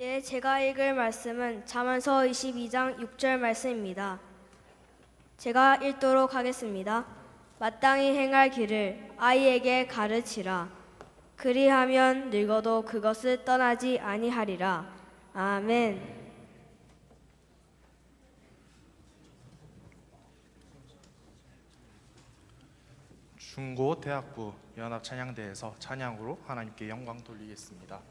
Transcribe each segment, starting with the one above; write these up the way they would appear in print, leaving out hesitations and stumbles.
예, 제가 읽을 말씀은 잠언서 22장 6절 말씀입니다. 제가 읽도록 하겠습니다. 마땅히 행할 길을 아이에게 가르치라. 그리하면 늙어도 그것을 떠나지 아니하리라. 아멘. 중고대학부 연합찬양대에서 찬양으로 하나님께 영광 돌리겠습니다.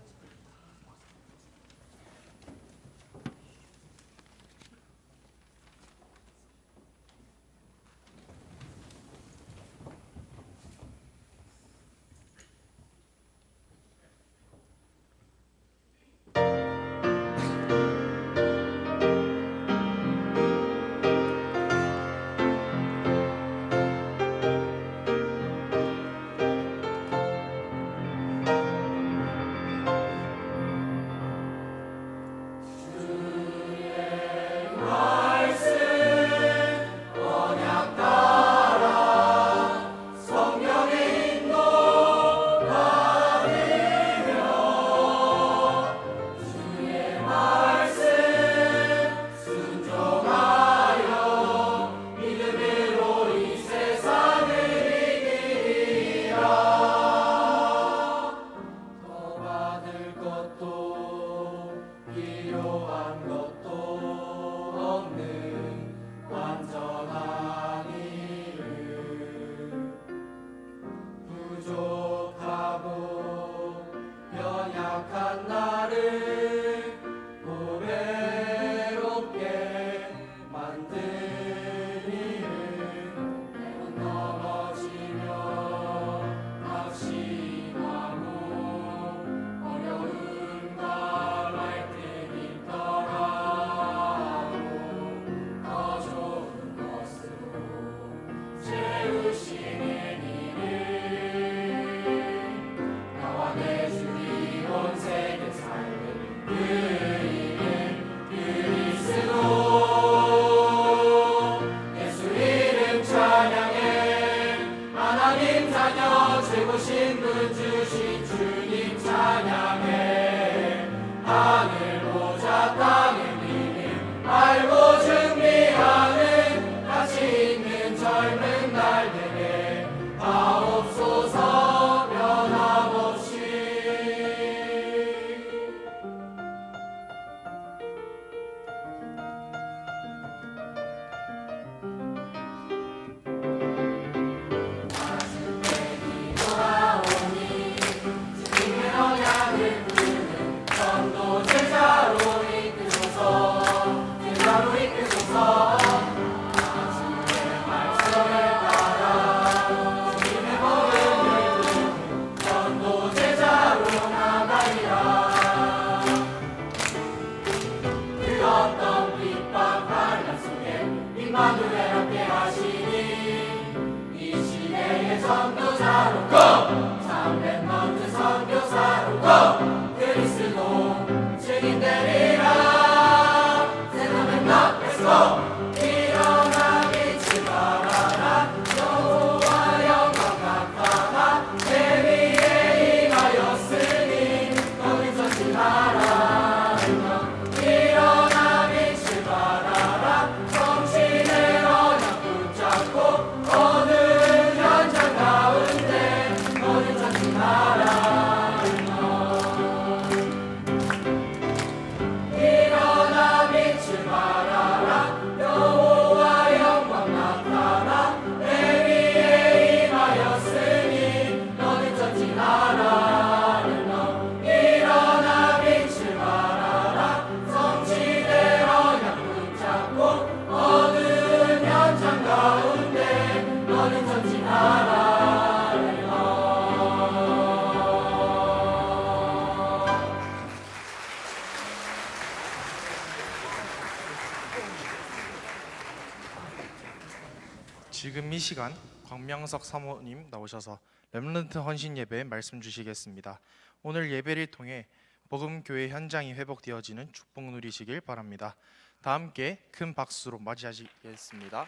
지금 이 시간 광명석 사모님 나오셔서 렘넌트 헌신 예배 말씀 주시겠습니다. 오늘 예배를 통해 복음교회 현장이 회복되어지는 축복 누리시길 바랍니다. 다 함께 큰 박수로 맞이하시겠습니다.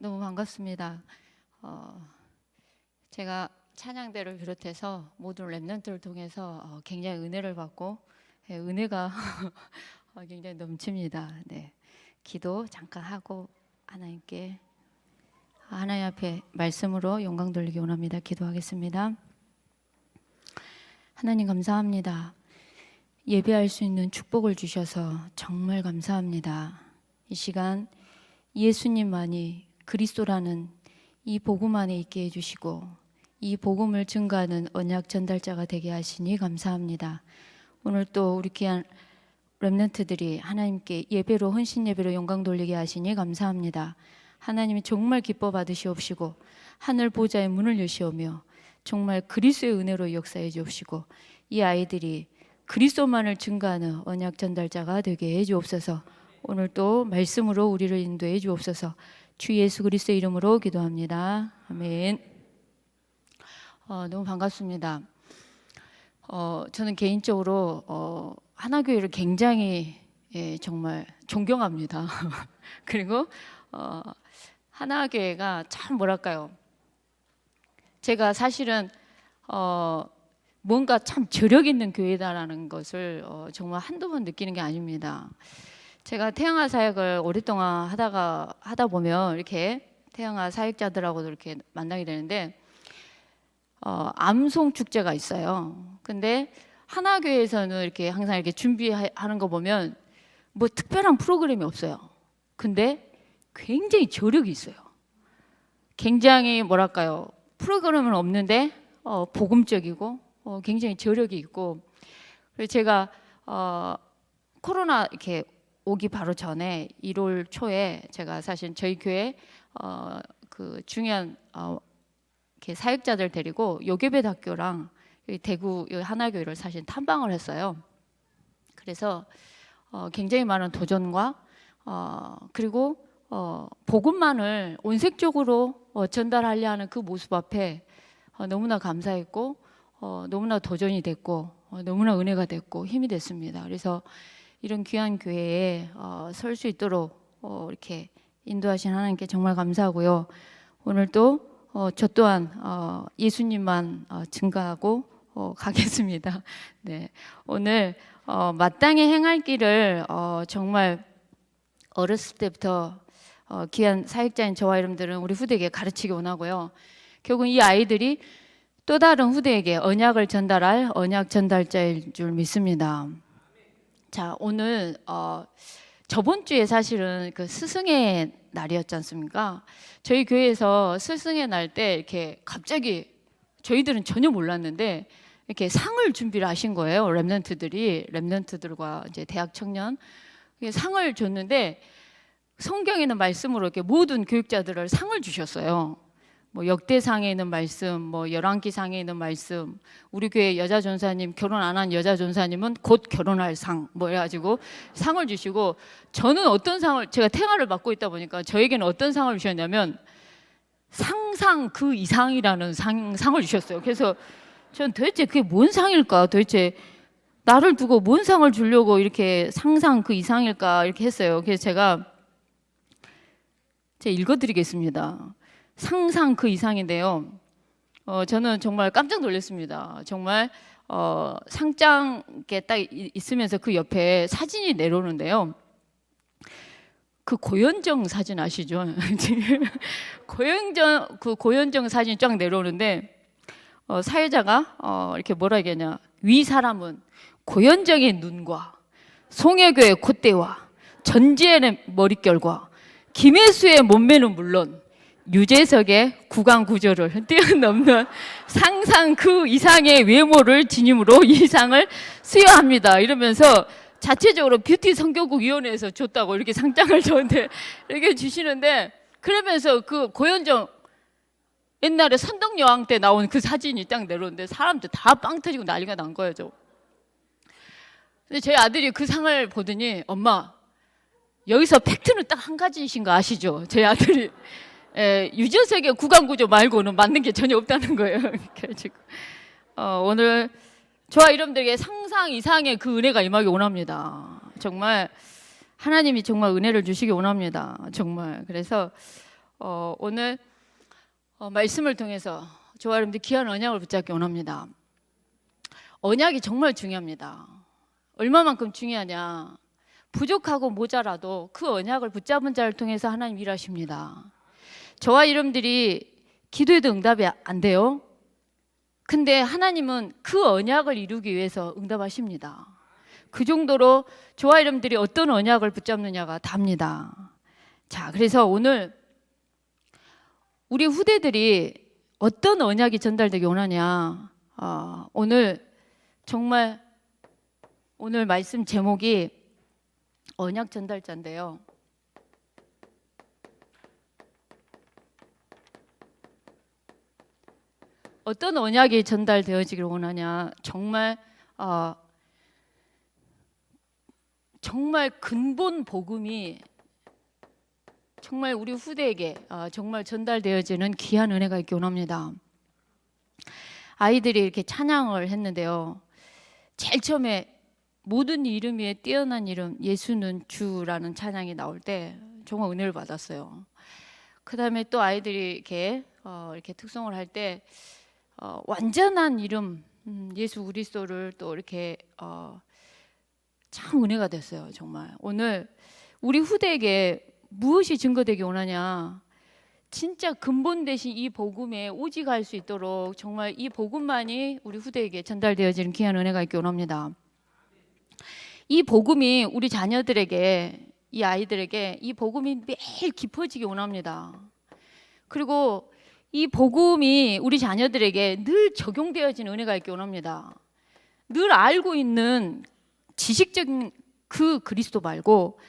너무 너무 반갑습니다. 제가 찬양대를 비롯해서 모든 렘넌트를 통해서 굉장히 은혜를 받고 은혜가 굉장히 넘칩니다. 네, 기도 잠깐 하고 하나님 앞에 말씀으로 영광 돌리기 원합니다. 기도하겠습니다. 하나님 감사합니다. 예배할 수 있는 축복을 주셔서 정말 감사합니다. 이 시간 예수님만이 그리스도라는 이 복음 안에 있게 해주시고 이 복음을 증거하는 언약 전달자가 되게 하시니 감사합니다. 오늘 또 우리 귀한 렘넌트들이 하나님께 예배로 헌신 예배로 영광 돌리게 하시니 감사합니다. 하나님이 정말 기뻐 받으시옵시고 하늘 보좌의 문을 여시오며 정말 그리스도의 은혜로 역사해 주옵시고 이 아이들이 그리스도만을 증거하는 언약 전달자가 되게 해 주옵소서. 오늘 또 말씀으로 우리를 인도해 주옵소서. 주 예수 그리스도의 이름으로 기도합니다. 아멘. 너무 반갑습니다. 저는 개인적으로 하나교회를 굉장히 정말 존경합니다. 그리고 하나교회가 참 뭐랄까요? 제가 사실은 뭔가 참 저력 있는 교회다라는 것을 정말 한두 번 느끼는 게 아닙니다. 제가 태영아 사역을 오랫동안 하다 보면 이렇게 태영아 사역자들하고도 이렇게 만나게 되는데 암송 축제가 있어요. 근데 하나교회에서는 이렇게 항상 이렇게 준비하는 거 보면 뭐 특별한 프로그램이 없어요. 근데 굉장히 저력이 있어요. 굉장히 뭐랄까요? 프로그램은 없는데 복음적이고 굉장히 저력이 있고, 그래서 제가 코로나 이렇게 오기 바로 전에 1월 초에 제가 사실 저희 교회 그 중요한 이렇게 사역자들 데리고 요괴배학교랑 대구 하나교회를 사실 탐방을 했어요. 그래서 굉장히 많은 도전과 그리고 복음만을 온색적으로 전달하려 하는 그 모습 앞에 너무나 감사했고 너무나 도전이 됐고 너무나 은혜가 됐고 힘이 됐습니다. 그래서 이런 귀한 교회에 설 수 있도록 이렇게 인도하신 하나님께 정말 감사하고요. 오늘 또 저 또한 예수님만 증거하고 가겠습니다. 네, 오늘 마땅히 행할 길을 정말 어렸을 때부터 귀한 사역자인 저와 여러분들은 우리 후대에게 가르치기 원하고요. 결국 이 아이들이 또 다른 후대에게 언약을 전달할 언약 전달자일 줄 믿습니다. 자, 오늘 저번 주에 사실은 그 스승의 날이었지 않습니까? 저희 교회에서 스승의 날 때 이렇게 갑자기 저희들은 전혀 몰랐는데 이렇게 상을 준비를 하신 거예요. 렘넌트들과 이제 대학 청년 상을 줬는데 성경에는 말씀으로 이렇게 모든 교육자들을 상을 주셨어요. 뭐 역대상에 있는 말씀, 뭐 열왕기상에 있는 말씀, 우리 교회 여자 전사님 결혼 안 한 여자 전사님은 곧 결혼할 상, 뭐 해가지고 상을 주시고, 저는 어떤 상을, 제가 태아를 맡고 있다 보니까 저에게는 어떤 상을 주셨냐면 상상 그 이상이라는 상을 주셨어요. 그래서 전 도대체 그게 뭔 상일까? 도대체 나를 두고 뭔 상을 주려고 이렇게 상상 그 이상일까? 이렇게 했어요. 그래서 제가 읽어드리겠습니다. 상상 그 이상인데요. 저는 정말 깜짝 놀랐습니다. 정말 상장에 딱 있으면서 그 옆에 사진이 내려오는데요. 그 고현정 사진 아시죠? 고현정 사진 쫙 내려오는데 사회자가 이렇게 뭐라 얘기하냐? 위 사람은 고현정의 눈과 송혜교의 콧대와 전지현의 머릿결과 김혜수의 몸매는 물론 유재석의 구강 구조를 뛰어넘는 상상 그 이상의 외모를 지님으로 이 상을 수여합니다. 이러면서 자체적으로 뷰티 성교국 위원회에서 줬다고 이렇게 상장을 저한테 이렇게 주시는데, 그러면서 그 고현정 옛날에 선덕여왕 때 나온 그 사진이 딱 내려오는데 사람들 다 빵 터지고 난리가 난 거예요. 근데 제 아들이 그 상을 보더니 엄마 여기서 팩트는 딱 한 가지이신 거 아시죠? 제 아들이 유재석의 구강구조 말고는 맞는 게 전혀 없다는 거예요. 그래가지고 오늘 저와 여러분들에게 상상 이상의 그 은혜가 임하기 원합니다. 정말 하나님이 정말 은혜를 주시기 원합니다. 정말. 그래서 오늘 말씀을 통해서 저와 여러분들 귀한 언약을 붙잡기 원합니다. 언약이 정말 중요합니다. 얼마만큼 중요하냐? 부족하고 모자라도 그 언약을 붙잡은 자를 통해서 하나님 일하십니다. 저와 여러분들이 기도해도 응답이 안 돼요. 근데 하나님은 그 언약을 이루기 위해서 응답하십니다. 그 정도로 저와 여러분들이 어떤 언약을 붙잡느냐가 답니다. 자, 그래서 오늘 우리 후대들이 어떤 언약이 전달되기 원하냐? 오늘 정말 오늘 말씀 제목이 언약 전달자인데요. 어떤 언약이 전달되어지기를 원하냐? 정말 근본 복음이 정말 우리 후대에게 정말 전달되어지는 귀한 은혜가 있기 원합니다. 아이들이 이렇게 찬양을 했는데요. 제일 처음에 모든 이름 위에 뛰어난 이름 예수는 주라는 찬양이 나올 때 정말 은혜를 받았어요. 그 다음에 또 아이들이 이렇게 특송을 할 때 완전한 이름 예수 그리스도를 또 이렇게 참 은혜가 됐어요. 정말 오늘 우리 후대에게 무엇이 증거되기 원하냐? 진짜 근본 대신 이 복음에 오직할 수 있도록 정말 이 복음만이 우리 후대에게 전달되어지는 귀한 은혜가 있기 원합니다. 이 복음이 우리 자녀들에게, 이 아이들에게 이 복음이 매일 깊어지기 원합니다. 그리고 이 복음이 우리 자녀들에게 늘 적용되어지는 은혜가 있기 원합니다. 늘 알고 있는 지식적인 그 그리스도 말고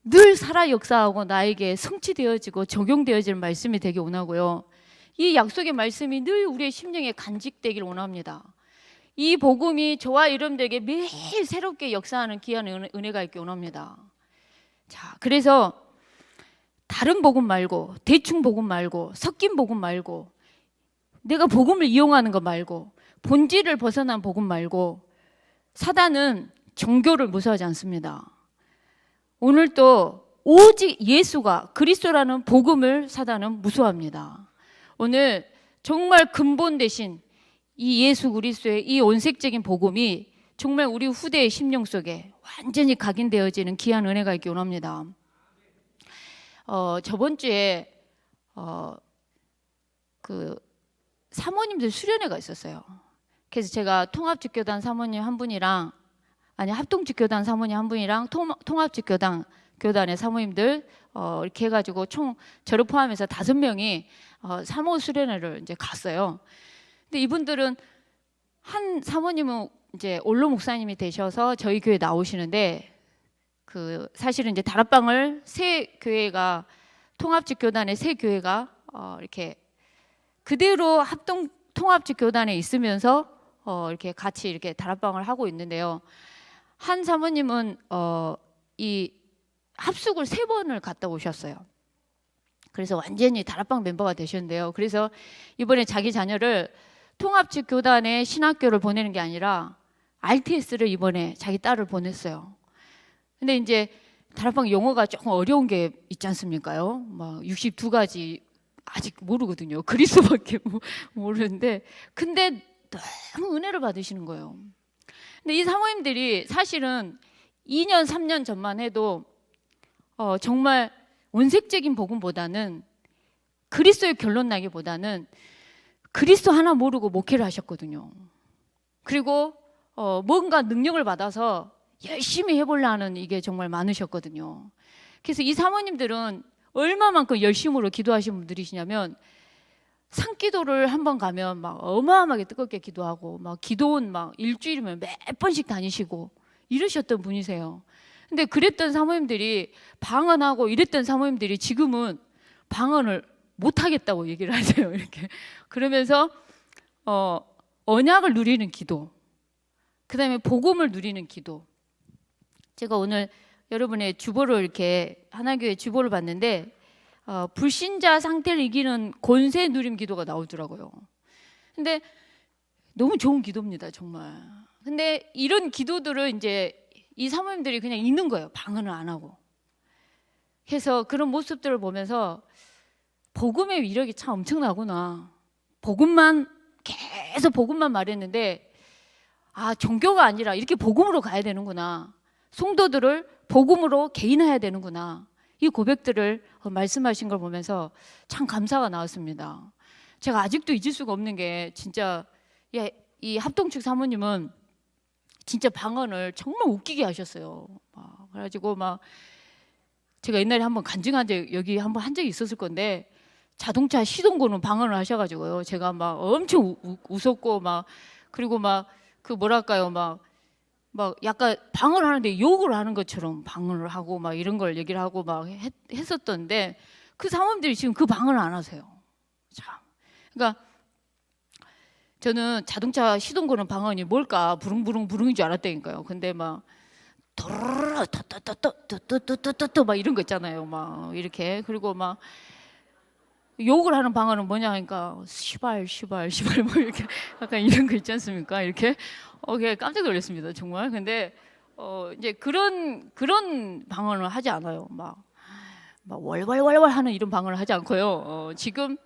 늘 살아 역사하고 나에게 성취되어지고 적용되어지는 말씀이 되기 원하고요. 이 약속의 말씀이 늘 우리의 심령에 간직되기를 원합니다. 이 복음이 저와 여러분들에게 매일 새롭게 역사하는 귀한 은혜가 있기 원합니다. 자, 그래서 다른 복음 말고, 대충 복음 말고, 섞인 복음 말고, 내가 복음을 이용하는 거 말고, 본질을 벗어난 복음 말고, 사단은 종교를 무서워하지 않습니다. 오늘도 오직 예수가 그리스도라는 복음을 사단은 무서워합니다. 오늘 정말 근본 대신 이 예수 그리스도의 이 온색적인 복음이 정말 우리 후대의 심령 속에 완전히 각인되어지는 귀한 은혜가 있기 원합니다. 저번 주에 그 사모님들 수련회가 있었어요. 그래서 제가 통합직교단 사모님 한 분이랑 합동직교단 사모님 한 분이랑 통합직교단의 사모님들 이렇게 해가지고 총 저를 포함해서 5명이 사모 수련회를 이제 갔어요. 근데 이분들은 한 사모님은 이제 올로 목사님이 되셔서 저희 교회 나오시는데 그 사실은 이제 다락방을 세 교회가 통합직교단의 세 교회가 이렇게 그대로 합동 통합직교단에 있으면서 이렇게 같이 이렇게 다락방을 하고 있는데요. 한 사모님은 이 합숙을 3번을 갔다 오셨어요. 그래서 완전히 다락방 멤버가 되셨는데요. 그래서 이번에 자기 자녀를 통합직교단의 신학교를 보내는 게 아니라 RTS를 이번에 자기 딸을 보냈어요. 근데 이제 다락방 용어가 조금 어려운 게 있지 않습니까요? 막 62가지 아직 모르거든요. 그리스도밖에 모르는데 근데 너무 은혜를 받으시는 거예요. 근데 이 사모님들이 사실은 2년 3년 전만 해도 정말 원색적인 복음보다는 그리스도의 결론 나기보다는 그리스도 하나 모르고 목회를 하셨거든요. 그리고 뭔가 능력을 받아서 열심히 해보려는 이게 정말 많으셨거든요. 그래서 이 사모님들은 얼마만큼 열심으로 기도하신 분들이시냐면 산기도를 한번 가면 막 어마어마하게 뜨겁게 기도하고 막 기도원 막 일주일이면 몇 번씩 다니시고 이러셨던 분이세요. 근데 그랬던 사모님들이 방언하고 이랬던 사모님들이 지금은 방언을 못 하겠다고 얘기를 하세요. 이렇게 그러면서 언약을 누리는 기도, 그다음에 복음을 누리는 기도. 제가 오늘 여러분의 주보를 이렇게 하나교회 주보를 봤는데 불신자 상태를 이기는 권세 누림 기도가 나오더라고요. 근데 너무 좋은 기도입니다, 정말. 근데 이런 기도들을 이제 이 사모님들이 그냥 있는 거예요. 방언을 안 하고. 그래서 그런 모습들을 보면서 복음의 위력이 참 엄청나구나. 복음만 계속 복음만 말했는데 종교가 아니라 이렇게 복음으로 가야 되는구나. 성도들을 복음으로 개인화해야 되는구나. 이 고백들을 말씀하신 걸 보면서 참 감사가 나왔습니다. 제가 아직도 잊을 수가 없는 게 진짜 이 합동측 사모님은 진짜 방언을 정말 웃기게 하셨어요. 그래가지고 막 제가 옛날에 한번 간증한 적 여기 한번 한 적이 있었을 건데 자동차 시동 거는 방언을 하셔가지고요. 제가 막 엄청 웃었고 막 그리고 막 그 뭐랄까요 막 약간 방언을 하는데 욕을 하는 것처럼 방언을 하고 막 이런 걸 얘기를 하고 막 했었던데 그 사모님들이 지금 그 방언을 안 하세요. 참. 그러니까 저는 자동차 시동 거는 방언이 뭘까 부릉부릉인 줄 알았다니까요. 근데 막 도르르 또또또또또또또또 막 이런 거 있잖아요. 막 이렇게 그리고 막 욕을 하는 방언은 뭐냐 하니까 시발 뭐 이렇게 약간 이런 거 있지 않습니까? 이렇게 깜짝 놀랐습니다. 정말. 근데 이제 그런 방언을 하지 않아요. 막 월월월월 하는 이런 방언을 하지 않고요. 지금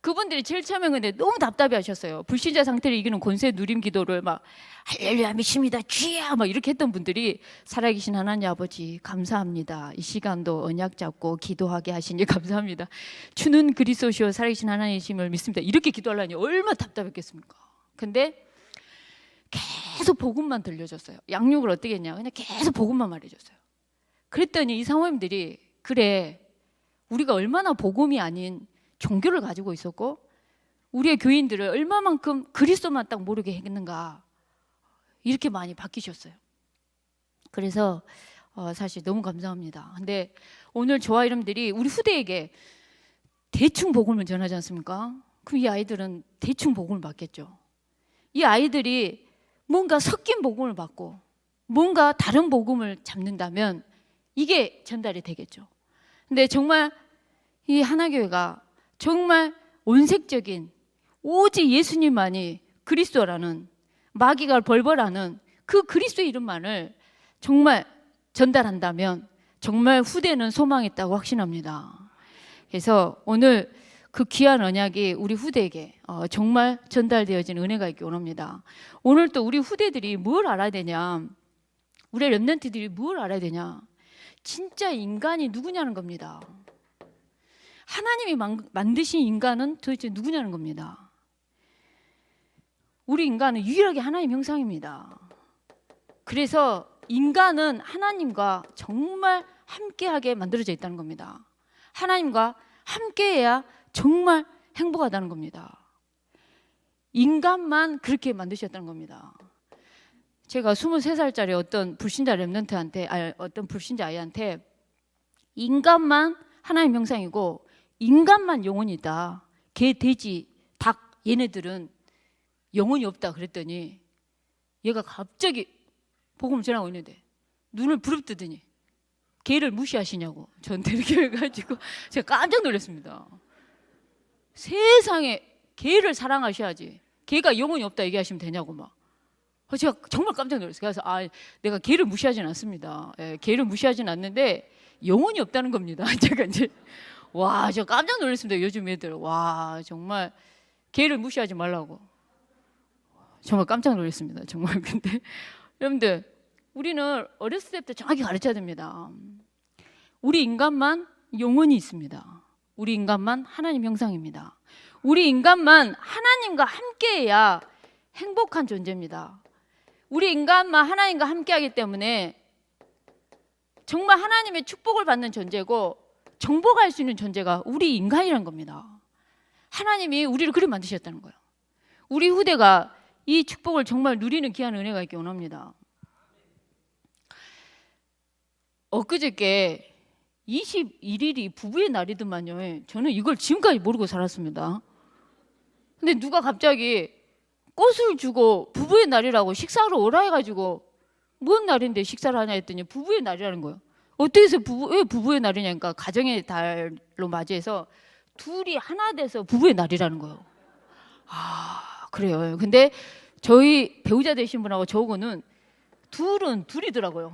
그분들이 제일 처음에 근데 너무 답답해 하셨어요. 불신자 상태를 이기는 권세 누림 기도를 막 할렐루야 믿습니다 주야 막 이렇게 했던 분들이 살아계신 하나님 아버지 감사합니다. 이 시간도 언약 잡고 기도하게 하시니 감사합니다. 주는 그리스도시요 살아계신 하나님이심을 믿습니다. 이렇게 기도하려니 얼마나 답답했겠습니까? 근데 계속 복음만 들려줬어요. 양육을 어떻게 했냐 그냥 계속 복음만 말해줬어요. 그랬더니 이 사모님들이 그래 우리가 얼마나 복음이 아닌 종교를 가지고 있었고 우리의 교인들을 얼마만큼 그리스도만 딱 모르게 했는가 이렇게 많이 바뀌셨어요. 그래서 사실 너무 감사합니다. 근데 오늘 저와 여러분들이 우리 후대에게 대충 복음을 전하지 않습니까? 그럼 이 아이들은 대충 복음을 받겠죠. 이 아이들이 뭔가 섞인 복음을 받고 뭔가 다른 복음을 잡는다면 이게 전달이 되겠죠. 근데 정말 이 하나교회가 정말 온색적인 오직 예수님만이 그리스도라는 마귀가 벌벌하는 그 그리스도의 이름만을 정말 전달한다면 정말 후대는 소망이 있다고 확신합니다. 그래서 오늘 그 귀한 언약이 우리 후대에게 정말 전달되어진 은혜가 있기 원합니다. 오늘 또 우리 후대들이 뭘 알아야 되냐 우리 렘넌트들이 뭘 알아야 되냐 진짜 인간이 누구냐는 겁니다. 하나님이 만드신 인간은 도대체 누구냐는 겁니다. 우리 인간은 유일하게 하나님 형상입니다. 그래서 인간은 하나님과 정말 함께하게 만들어져 있다는 겁니다. 하나님과 함께해야 정말 행복하다는 겁니다. 인간만 그렇게 만드셨다는 겁니다. 제가 23살짜리 어떤 불신자 렘넌트한테 어떤 불신자 아이한테 인간만 하나님 형상이고 인간만 영혼이 있다. 개, 돼지, 닭 얘네들은 영혼이 없다 그랬더니 얘가 갑자기 복음을 전하고 있는데 눈을 부릅뜨더니 개를 무시하시냐고 저한테 이렇게 해가지고 제가 깜짝 놀랐습니다. 세상에 개를 사랑하셔야지 개가 영혼이 없다 얘기하시면 되냐고 막 제가 정말 깜짝 놀랐어요. 그래서 내가 개를 무시하진 않습니다. 개를 무시하진 않는데 영혼이 없다는 겁니다. 제가 이제 저 깜짝 놀랐습니다. 요즘 애들 정말 개를 무시하지 말라고 정말 깜짝 놀랐습니다. 정말. 근데 여러분들 우리는 어렸을 때부터 정확히 가르쳐야 됩니다. 우리 인간만 영혼이 있습니다. 우리 인간만 하나님 형상입니다. 우리 인간만 하나님과 함께해야 행복한 존재입니다. 우리 인간만 하나님과 함께하기 때문에 정말 하나님의 축복을 받는 존재고 정복할 수 있는 존재가 우리 인간이란 겁니다. 하나님이 우리를 그렇게 만드셨다는 거예요. 우리 후대가 이 축복을 정말 누리는 귀한 은혜가 있기 원합니다. 엊그저께 21일이 부부의 날이더만요. 저는 이걸 지금까지 모르고 살았습니다. 근데 누가 갑자기 꽃을 주고 부부의 날이라고 식사하러 오라 해가지고 뭔 날인데 식사를 하냐 했더니 부부의 날이라는 거예요. 어떻게 해서 왜 부부의 날이냐니까 가정의 달로 맞이해서 둘이 하나 돼서 부부의 날이라는 거예요. 그래요. 근데 저희 배우자 되신 분하고 저하고는 둘은 둘이더라고요.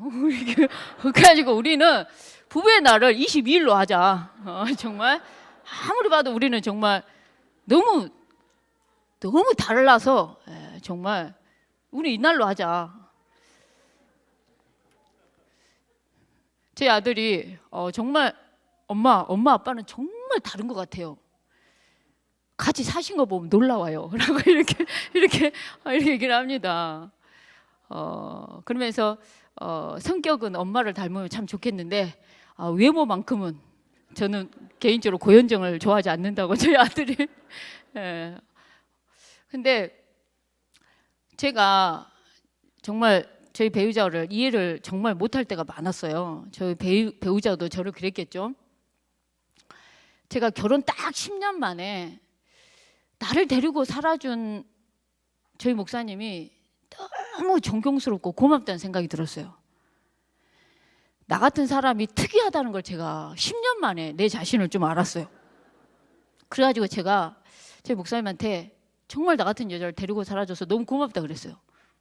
그래가지고 우리는 부부의 날을 22일로 하자. 정말 아무리 봐도 우리는 정말 너무 달라서 정말 우리 이날로 하자. 제 아들이 정말 엄마 아빠는 정말 다른 것 같아요. 같이 사신 거 보면 놀라워요. 라고 이렇게 얘기를 합니다. 그러면서 성격은 엄마를 닮으면 참 좋겠는데 외모만큼은 저는 개인적으로 고현정을 좋아하지 않는다고 저희 아들이. 예. 근데 제가 정말 저희 배우자를 이해를 정말 못할 때가 많았어요. 저희 배우자도 저를 그랬겠죠. 제가 결혼 딱 10년 만에 나를 데리고 살아준 저희 목사님이 너무 존경스럽고 고맙다는 생각이 들었어요. 나 같은 사람이 특이하다는 걸 제가 10년 만에 내 자신을 좀 알았어요. 그래가지고 제가 저희 목사님한테 정말 나 같은 여자를 데리고 살아줘서 너무 고맙다 그랬어요.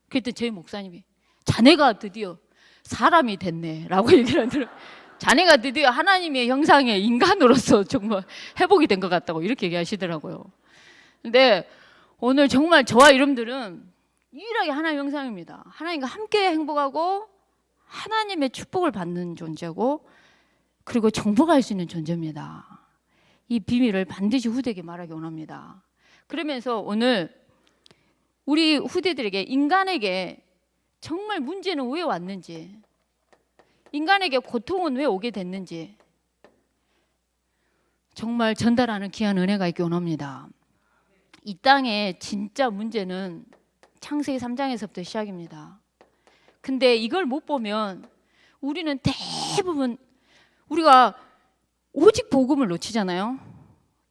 그랬더니 저희 목사님이 자네가 드디어 사람이 됐네 라고 얘기를 하더라고요. 자네가 드디어 하나님의 형상의 인간으로서 정말 회복이 된 것 같다고 이렇게 얘기하시더라고요. 근데 오늘 정말 저와 여러분들은 유일하게 하나님의 형상입니다. 하나님과 함께 행복하고 하나님의 축복을 받는 존재고 그리고 정복할 수 있는 존재입니다. 이 비밀을 반드시 후대에게 말하기 원합니다. 그러면서 오늘 우리 후대들에게 인간에게 정말 문제는 왜 왔는지, 인간에게 고통은 왜 오게 됐는지 정말 전달하는 귀한 은혜가 있기 원합니다. 이 땅의 진짜 문제는 창세기 3장에서부터 시작입니다. 근데 이걸 못 보면 우리는 대부분 우리가 오직 복음을 놓치잖아요.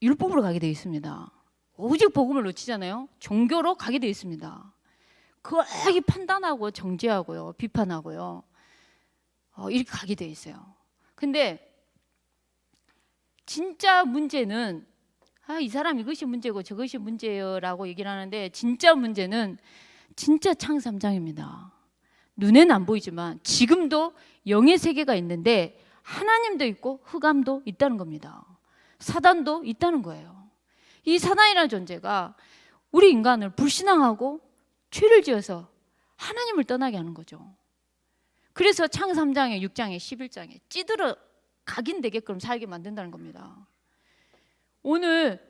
율법으로 가게 되어 있습니다. 오직 복음을 놓치잖아요. 종교로 가게 되어 있습니다. 거기 판단하고 정죄하고요, 비판하고요, 이렇게 가게 되어 있어요. 근데 진짜 문제는 이 사람 이것이 문제고 저것이 문제예요라고 얘기를 하는데 진짜 문제는 진짜 창세 3장입니다. 눈에는 안 보이지만 지금도 영의 세계가 있는데 하나님도 있고 흑암도 있다는 겁니다. 사단도 있다는 거예요. 이 사단이라는 존재가 우리 인간을 불신앙하고 죄를 지어서 하나님을 떠나게 하는 거죠. 그래서 창세 3장에 6장에 11장에 찌들어 각인되게끔 살게 만든다는 겁니다. 오늘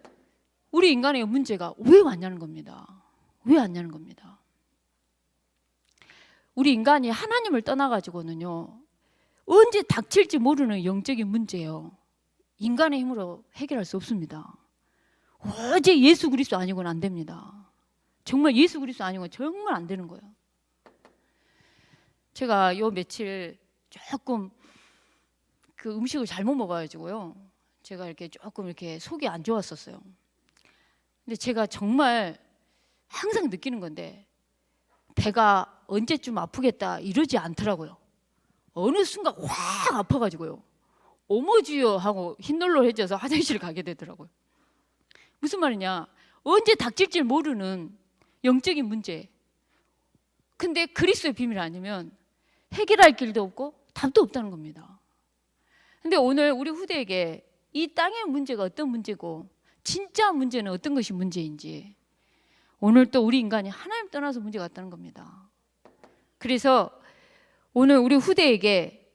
우리 인간의 문제가 왜 왔냐는 겁니다. 왜 왔냐는 겁니다. 우리 인간이 하나님을 떠나가지고는요, 언제 닥칠지 모르는 영적인 문제예요. 인간의 힘으로 해결할 수 없습니다. 어제 예수 그리스도 아니고는 안 됩니다. 정말 예수 그리스도 아니고는 정말 안 되는 거예요. 제가 요 며칠 조금 그 음식을 잘못 먹어가지고요, 제가 이렇게 조금 이렇게 속이 안 좋았었어요. 근데 제가 정말 항상 느끼는 건데 배가 언제쯤 아프겠다 이러지 않더라고요. 어느 순간 확 아파가지고요, 어머지요 하고 흰놀로해져서 화장실 가게 되더라고요. 무슨 말이냐, 언제 닥칠지 모르는 영적인 문제. 근데 그리스도의 비밀 아니면 해결할 길도 없고 답도 없다는 겁니다. 근데 오늘 우리 후대에게 이 땅의 문제가 어떤 문제고 진짜 문제는 어떤 것이 문제인지, 오늘 또 우리 인간이 하나님 떠나서 문제가 왔다는 겁니다. 그래서 오늘 우리 후대에게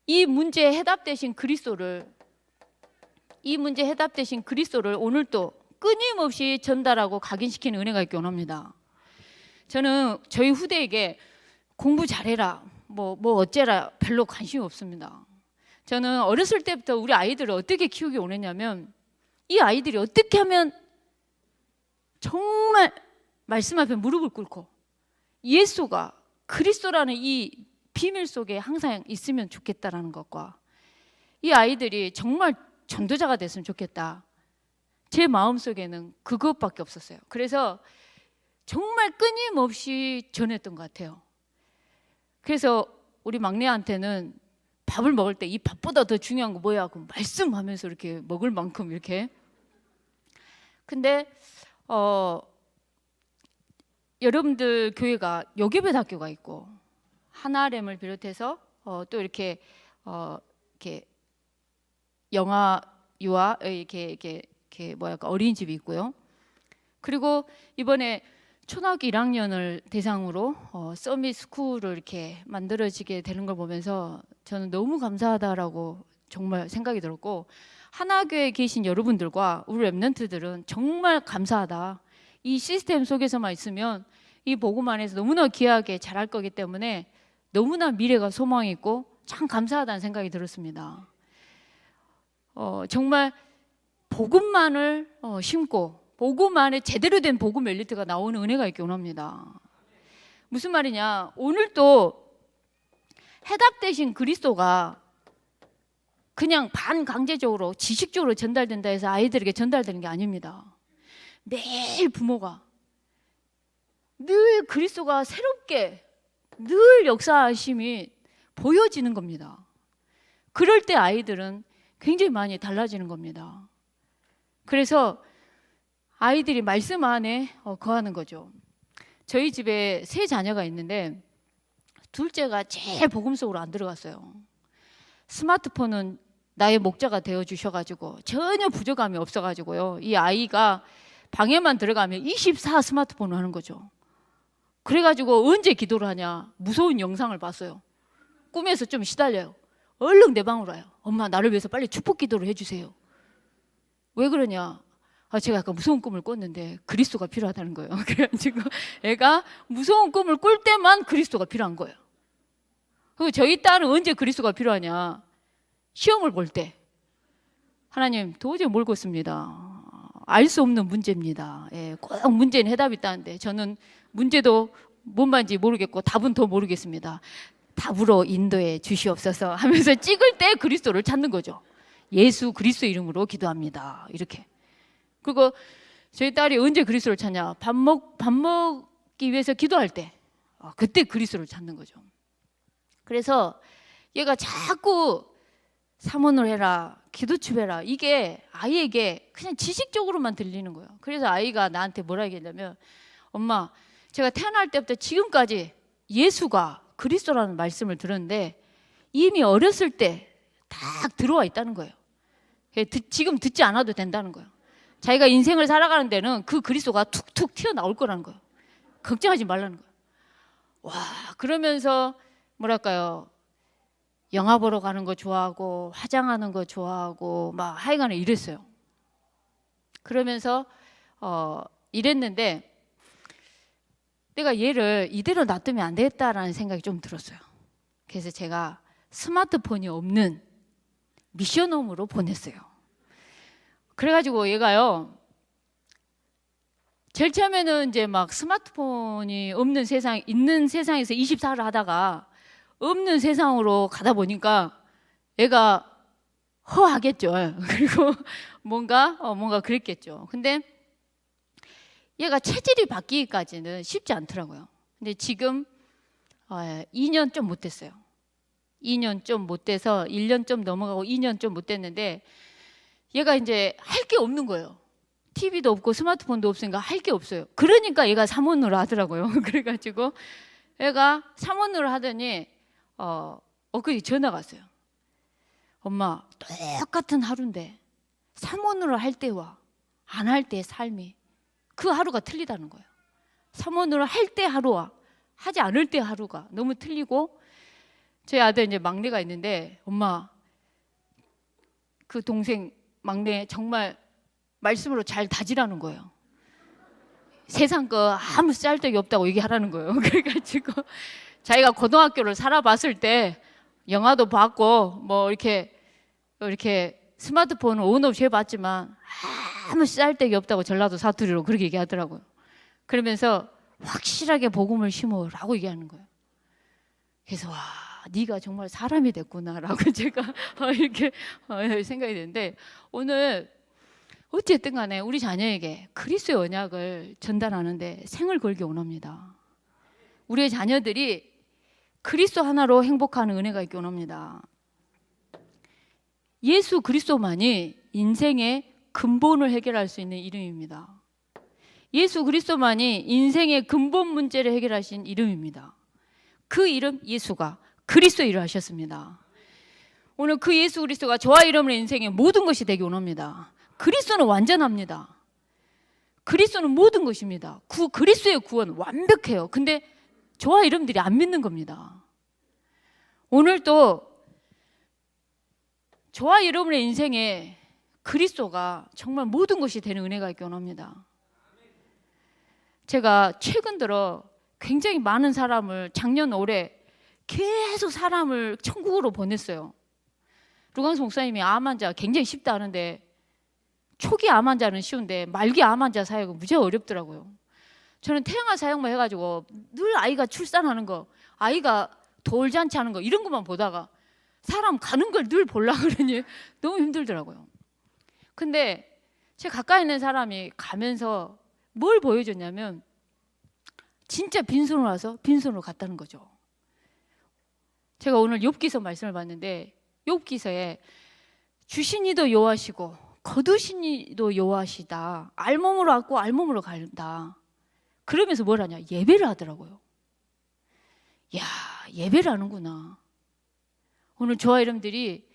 이 문제에 해답 되신 그리스도를, 오늘 또 끊임없이 전달하고 각인시키는 은혜가 있기 원합니다. 저는 저희 후대에게 공부 잘해라, 뭐 어째라 별로 관심이 없습니다. 저는 어렸을 때부터 우리 아이들을 어떻게 키우기 원했냐면, 이 아이들이 어떻게 하면 정말 말씀 앞에 무릎을 꿇고 예수가 그리스도라는 이 비밀 속에 항상 있으면 좋겠다라는 것과, 이 아이들이 정말 전도자가 됐으면 좋겠다, 제 마음속에는 그것밖에 없었어요. 그래서 정말 끊임없이 전했던 것 같아요. 그래서 우리 막내한테는 밥을 먹을 때 이 밥보다 더 중요한 거 뭐야? 그럼 말씀하면서 이렇게 먹을 만큼 이렇게. 근데 여러분들 교회가 여기배학교가 있고 하나렘을 비롯해서 또 이렇게 영화 유아 이렇게 뭐랄까 어린이집이 있고요. 그리고 이번에 초등학교 1학년을 대상으로 서밋 스쿨을 이렇게 만들어지게 되는 걸 보면서 저는 너무 감사하다라고 정말 생각이 들었고, 하나교회에 계신 여러분들과 우리 랩런트들은 정말 감사하다. 이 시스템 속에서만 있으면 이 복음 안에서 너무나 귀하게 자랄 거기 때문에 너무나 미래가 소망이 있고 참 감사하다는 생각이 들었습니다. 정말 복음만을 심고 복음 안에 제대로 된 복음 엘리트가 나오는 은혜가 있기 원합니다. 무슨 말이냐? 오늘 또 해답 대신 그리스도가 그냥 반강제적으로 지식적으로 전달된다 해서 아이들에게 전달되는 게 아닙니다. 매일 부모가 늘 그리스도가 새롭게 늘 역사하심이 보여지는 겁니다. 그럴 때 아이들은 굉장히 많이 달라지는 겁니다. 그래서 아이들이 말씀 안에 거하는 거죠. 저희 집에 세 자녀가 있는데 둘째가 제일 복음 속으로 안 들어갔어요. 스마트폰은 나의 목자가 되어 주셔가지고 전혀 부족함이 없어가지고요. 이 아이가 방에만 들어가면 24 스마트폰을 하는 거죠. 그래가지고 언제 기도를 하냐? 무서운 영상을 봤어요. 꿈에서 좀 시달려요. 얼른 내 방으로 와요. 엄마, 나를 위해서 빨리 축복 기도를 해주세요. 왜 그러냐? 제가 약간 무서운 꿈을 꿨는데 그리스도가 필요하다는 거예요. 그래가지고 애가 무서운 꿈을 꿀 때만 그리스도가 필요한 거예요. 그리고 저희 딸은 언제 그리스도가 필요하냐? 시험을 볼 때. 하나님, 도저히 모르겠습니다. 알 수 없는 문제입니다. 꼭 문제는 해답이 있다는데 저는 문제도 뭔 말인지 모르겠고 답은 더 모르겠습니다. 답으로 인도해 주시옵소서 하면서 찍을 때 그리스도를 찾는 거죠. 예수 그리스도 이름으로 기도합니다. 이렇게. 그리고 저희 딸이 언제 그리스도를 찾냐? 밥 먹기 위해서 기도할 때 그때 그리스도를 찾는 거죠. 그래서 얘가 자꾸 삼원을 해라, 기도축해라, 이게 아이에게 그냥 지식적으로만 들리는 거예요. 그래서 아이가 나한테 뭐라 얘기했냐면, 엄마, 제가 태어날 때부터 지금까지 예수가 그리스도라는 말씀을 들었는데 이미 어렸을 때 딱 들어와 있다는 거예요. 지금 듣지 않아도 된다는 거예요. 자기가 인생을 살아가는 데는 그 그리스도가 툭툭 튀어나올 거라는 거예요. 걱정하지 말라는 거예요. 와, 그러면서 뭐랄까요, 영화 보러 가는 거 좋아하고 화장하는 거 좋아하고 막 하여간에 이랬어요. 그러면서 이랬는데 내가 얘를 이대로 놔두면 안 되겠다라는 생각이 좀 들었어요. 그래서 제가 스마트폰이 없는 미션홈으로 보냈어요. 그래가지고 얘가요, 제일 처음에는 이제 막 스마트폰이 없는 세상, 있는 세상에서 24를 하다가 없는 세상으로 가다 보니까 얘가 허하겠죠. 그리고 뭔가 그랬겠죠. 근데 얘가 체질이 바뀌기까지는 쉽지 않더라고요. 근데 지금 2년 좀 못 됐어요. 2년 좀 못 돼서 1년 좀 넘어가고 2년 좀 못 됐는데 얘가 이제 할 게 없는 거예요. TV도 없고 스마트폰도 없으니까 할 게 없어요. 그러니까 얘가 사모노를 하더라고요. 그래가지고 얘가 사모노를 하더니 엊그제 전화가 왔어요. 엄마, 똑같은 하루인데 사모노를 할 때와 안 할 때의 삶이 그 하루가 틀리다는 거예요. 사모노를 할 때 하루와 하지 않을 때 하루가 너무 틀리고, 저희 아들 이제 막내가 있는데, 엄마, 그 동생 막내 정말 말씀으로 잘 다지라는 거예요. 세상 거 아무 짤데기 없다고 얘기하라는 거예요. 그래가지고 자기가 고등학교를 살아봤을 때 영화도 봤고 뭐 이렇게 스마트폰을 온 없이 해봤지만 아무 짤데기 없다고 전라도 사투리로 그렇게 얘기하더라고요. 그러면서 확실하게 복음을 심어라고 얘기하는 거예요. 그래서 와, 네가 정말 사람이 됐구나라고 제가 이렇게 생각이 되는데, 오늘 어쨌든 간에 우리 자녀에게 그리스도의 언약을 전달하는데 생을 걸기 원합니다. 우리의 자녀들이 그리스도 하나로 행복하는 은혜가 있기 원합니다. 예수 그리스도만이 인생의 근본을 해결할 수 있는 이름입니다. 예수 그리스도만이 인생의 근본 문제를 해결하신 이름입니다. 그 이름 예수가 그리스도 일을 하셨습니다. 오늘 그 예수 그리스도가 저와 여러분의 인생의 모든 것이 되기 원합니다. 그리스도는 완전합니다. 그리스도는 모든 것입니다. 그리스도의 구원 완벽해요. 근데 저와 여러분들이 안 믿는 겁니다. 오늘 또 저와 여러분의 인생에 그리스도가 정말 모든 것이 되는 은혜가 있기 원합니다. 제가 최근 들어 굉장히 많은 사람을 작년 올해 계속 사람을 천국으로 보냈어요. 루강수 목사님이 암 환자 굉장히 쉽다 하는데 초기 암 환자는 쉬운데 말기 암 환자 사역은 무지하게 어렵더라고요. 저는 태양아 사역만 해가지고 늘 아이가 출산하는 거, 아이가 돌잔치 하는 거 이런 것만 보다가 사람 가는 걸 늘 보려고 그러니 너무 힘들더라고요. 근데 제 가까이 있는 사람이 가면서 뭘 보여줬냐면 진짜 빈손으로 와서 빈손으로 갔다는 거죠. 제가 오늘 욥기서 말씀을 봤는데 욥기서에 주신 이도 여호와시고 거두신 이도 여호와시다. 알몸으로 왔고 알몸으로 간다. 그러면서 뭘 하냐? 예배를 하더라고요. 야, 예배를 하는구나. 오늘 저와 여러분들이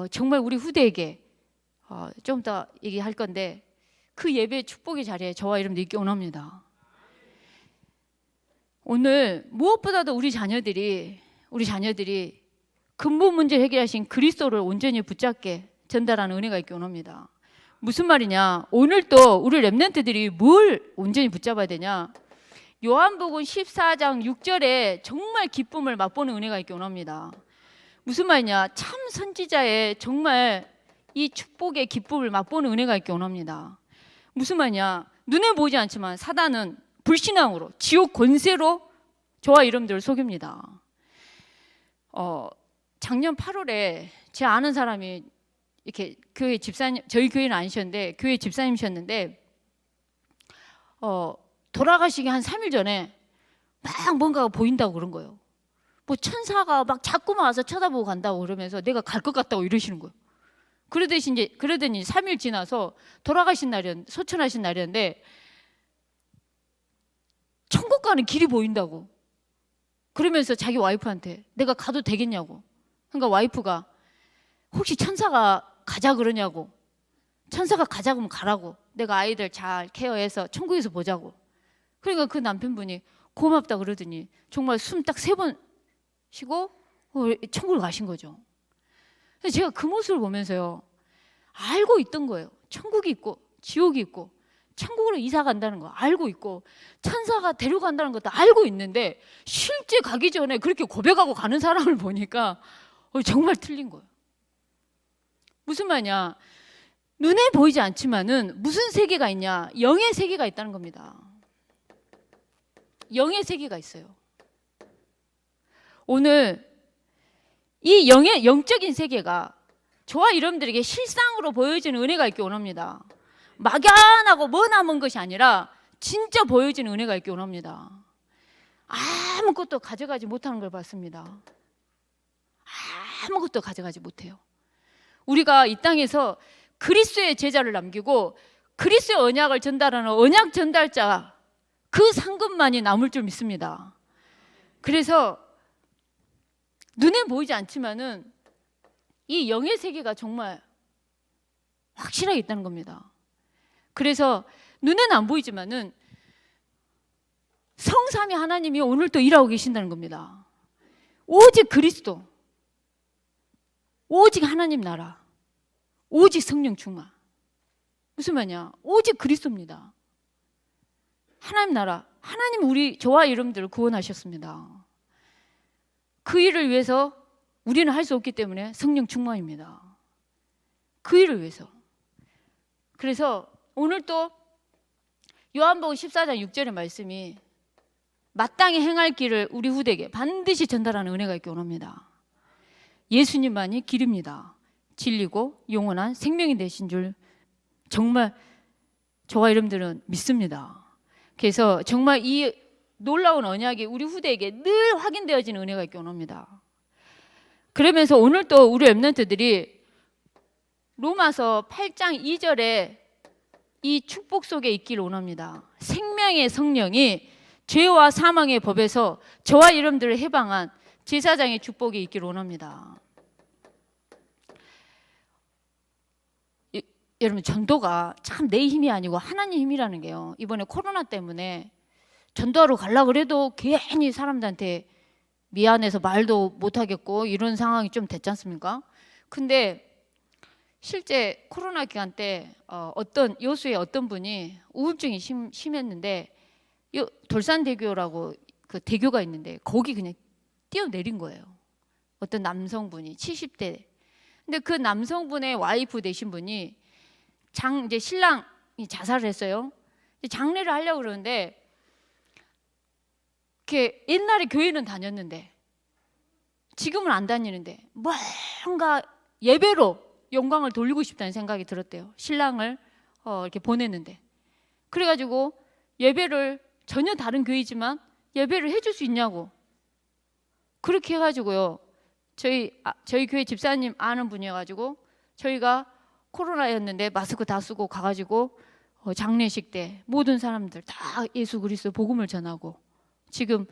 정말 우리 후대에게 좀 더 얘기할 건데 그 예배의 축복의 자리에 저와 여러분들 있기 원합니다. 오늘 무엇보다도 우리 자녀들이 근본 문제 해결하신 그리스도를 온전히 붙잡게 전달하는 은혜가 있기 원합니다. 무슨 말이냐? 오늘 또 우리 렘넌트들이 뭘 온전히 붙잡아야 되냐? 요한복음 14장 6절에 정말 기쁨을 맛보는 은혜가 있기 원합니다. 무슨 말이냐? 참 선지자의 정말 이 축복의 기쁨을 맛보는 은혜가 있기 원합니다. 무슨 말이냐? 눈에 보이지 않지만 사단은 불신앙으로 지옥 권세로 저와 여러분들을 속입니다. 작년 8월에 제 아는 사람이 이렇게 교회 집사님, 저희 교회는 아니셨는데 교회 집사님이셨는데 돌아가시기 한 3일 전에 막 뭔가가 보인다고 그런 거예요. 뭐 천사가 막 자꾸만 와서 쳐다보고 간다고 그러면서 내가 갈 것 같다고 이러시는 거예요. 그러더니 3일 지나서 돌아가신 날이었는데, 소천하신 날이었는데 천국 가는 길이 보인다고. 그러면서 자기 와이프한테 내가 가도 되겠냐고. 그러니까 와이프가 혹시 천사가 가자 그러냐고. 천사가 가자 그러면 가라고. 내가 아이들 잘 케어해서 천국에서 보자고. 그러니까 그 남편분이 고맙다 그러더니 정말 숨 딱 3번 쉬고 천국을 가신 거죠. 그래서 제가 그 모습을 보면서요, 알고 있던 거예요. 천국이 있고 지옥이 있고 천국으로 이사 간다는 거 알고 있고 천사가 데려간다는 것도 알고 있는데 실제 가기 전에 그렇게 고백하고 가는 사람을 보니까 정말 틀린 거예요. 무슨 말이냐? 눈에 보이지 않지만은 무슨 세계가 있냐? 영의 세계가 있다는 겁니다. 영의 세계가 있어요. 오늘 이 영적인 세계가 저와 여러분들에게 실상으로 보여지는 은혜가 있기 원합니다. 막연하고 머나먼 것이 아니라 진짜 보여지는 은혜가 있기 원합니다. 아무것도 가져가지 못하는 걸 봤습니다. 아무것도 가져가지 못해요. 우리가 이 땅에서 그리스도의 제자를 남기고 그리스도의 언약을 전달하는 언약 전달자 그 상급만이 남을 줄 믿습니다. 그래서 눈에 보이지 않지만은 이 영의 세계가 정말 확실하게 있다는 겁니다. 그래서 눈에는 안 보이지만은 성삼위 하나님이 오늘 또 일하고 계신다는 겁니다. 오직 그리스도, 오직 하나님 나라, 오직 성령 충만. 무슨 말이냐? 오직 그리스도입니다. 하나님 나라, 하나님 저와 여러분들을 구원하셨습니다. 그 일을 위해서 우리는 할 수 없기 때문에 성령 충만입니다. 그 일을 위해서. 그래서 오늘 또 요한복음 14장 6절의 말씀이 마땅히 행할 길을 우리 후대에게 반드시 전달하는 은혜가 있기 원합니다. 예수님만이 길입니다. 진리고 영원한 생명이 되신 줄 정말 저와 여러분들은 믿습니다. 그래서 정말 이 놀라운 언약이 우리 후대에게 늘 확인되어지는 은혜가 있기 원합니다. 그러면서 오늘 또 우리 렘넌트들이 로마서 8장 2절에 이 축복 속에 있기를 원합니다. 생명의 성령이 죄와 사망의 법에서 저와 여러분들을 해방한 제사장의 축복이 있기를 원합니다. 여러분 전도가 참 내 힘이 아니고 하나님 힘이라는 게요. 이번에 코로나 때문에 전도하러 가려고 그래도 괜히 사람들한테 미안해서 말도 못 하겠고 이런 상황이 좀 됐지 않습니까? 근데 실제 코로나 기간 때 어떤 여수의 어떤 분이 우울증이 심했는데 돌산대교라고 그 대교가 있는데 거기 그냥 뛰어내린 거예요. 어떤 남성분이 70대. 근데 그 남성분의 와이프 되신 분이 이제 신랑이 자살을 했어요. 장례를 하려고 그러는데 이렇게 옛날에 교회는 다녔는데 지금은 안 다니는데 뭔가 예배로 영광을 돌리고 싶다는 생각이 들었대요. 신랑을 이렇게 보냈는데 그래가지고 예배를 전혀 다른 교회지만 예배를 해줄 수 있냐고 그렇게 해가지고요. 저희 교회 집사님 아는 분이어가지고 저희가 코로나였는데 마스크 다 쓰고 가가지고 장례식 때 모든 사람들 다 예수 그리스도 복음을 전하고 지금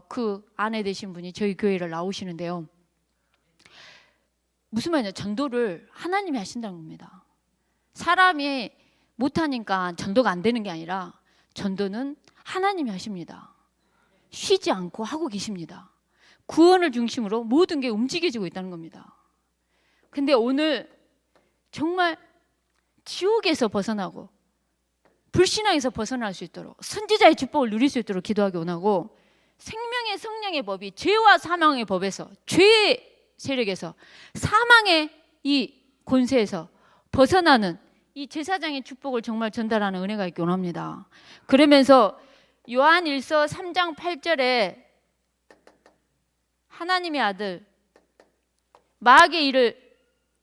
그 아내 되신 분이 저희 교회를 나오시는데요. 무슨 말이냐? 전도를 하나님이 하신다는 겁니다. 사람이 못하니까 전도가 안 되는 게 아니라 전도는 하나님이 하십니다. 쉬지 않고 하고 계십니다. 구원을 중심으로 모든 게 움직여지고 있다는 겁니다. 근데 오늘 정말 지옥에서 벗어나고 불신앙에서 벗어날 수 있도록 선지자의 축복을 누릴 수 있도록 기도하기 원하고 생명의 성령의 법이 죄와 사망의 법에서 죄의 세력에서 사망의 이 권세에서 벗어나는 이 제사장의 축복을 정말 전달하는 은혜가 있기 원합니다. 그러면서 요한일서 3장 8절에 하나님의 아들 마귀의 일을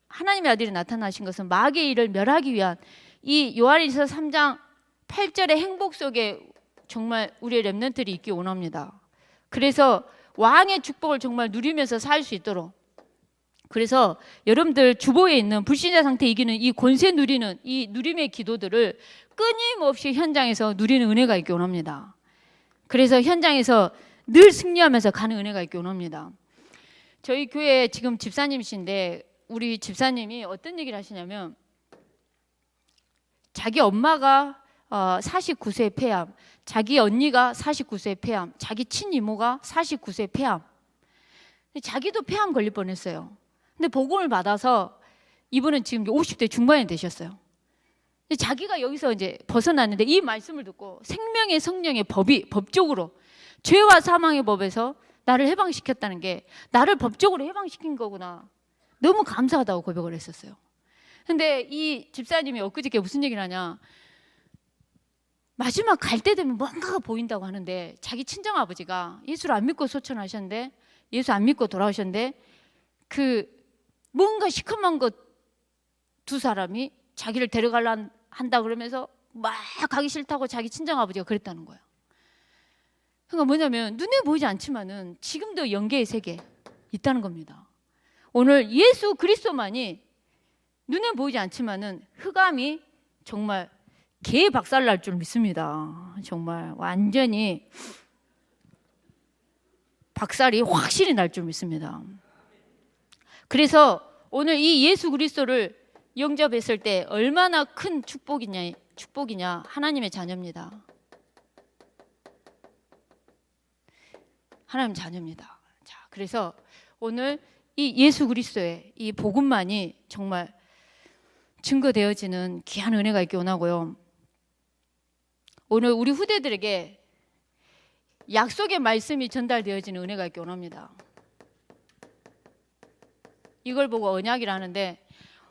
하나님의 아들이 나타나신 것은 마귀의 일을 멸하기 위한 이 요한일서 3장 8절의 행복 속에 정말 우리의 렘넌트들이 있기 원합니다. 그래서 왕의 축복을 정말 누리면서 살 수 있도록 그래서 여러분들 주보에 있는 불신자 상태 이기는 이 권세 누리는 이 누림의 기도들을 끊임없이 현장에서 누리는 은혜가 있기 원합니다. 그래서 현장에서 늘 승리하면서 가는 은혜가 있기 원합니다. 저희 교회 지금 집사님이신데 우리 집사님이 어떤 얘기를 하시냐면 자기 엄마가 49세 폐암, 자기 언니가 49세 폐암, 자기 친이모가 49세 폐암. 자기도 폐암 걸릴 뻔했어요. 근데 복음을 받아서 이분은 지금 50대 중반이 되셨어요. 근데 자기가 여기서 이제 벗어났는데 이 말씀을 듣고 생명의 성령의 법이 법적으로 죄와 사망의 법에서 나를 해방시켰다는 게 나를 법적으로 해방시킨 거구나. 너무 감사하다고 고백을 했었어요. 근데 이 집사님이 엊그저께 무슨 얘기를 하냐. 마지막 갈 때 되면 뭔가가 보인다고 하는데 자기 친정아버지가 예수를 안 믿고 소천하셨는데 예수 안 믿고 돌아오셨는데 그 뭔가 시커먼 것 두 사람이 자기를 데려가려 한다 그러면서 막 가기 싫다고 자기 친정아버지가 그랬다는 거예요. 그러니까 뭐냐면 눈에 보이지 않지만은 지금도 영계의 세계에 있다는 겁니다. 오늘 예수 그리스도만이 눈에 보이지 않지만은 흑암이 정말 개 박살 날 줄 믿습니다. 정말 완전히 박살이 확실히 날 줄 믿습니다. 그래서 오늘 이 예수 그리스도를 영접했을 때 얼마나 큰 축복이냐 하나님의 자녀입니다. 하나님 자녀입니다. 자, 그래서 오늘 이 예수 그리스도의 이 복음만이 정말 증거되어지는 귀한 은혜가 있기 원하고요. 오늘 우리 후대들에게 약속의 말씀이 전달되어지는 은혜가 있기 원합니다. 이걸 보고 언약이라 하는데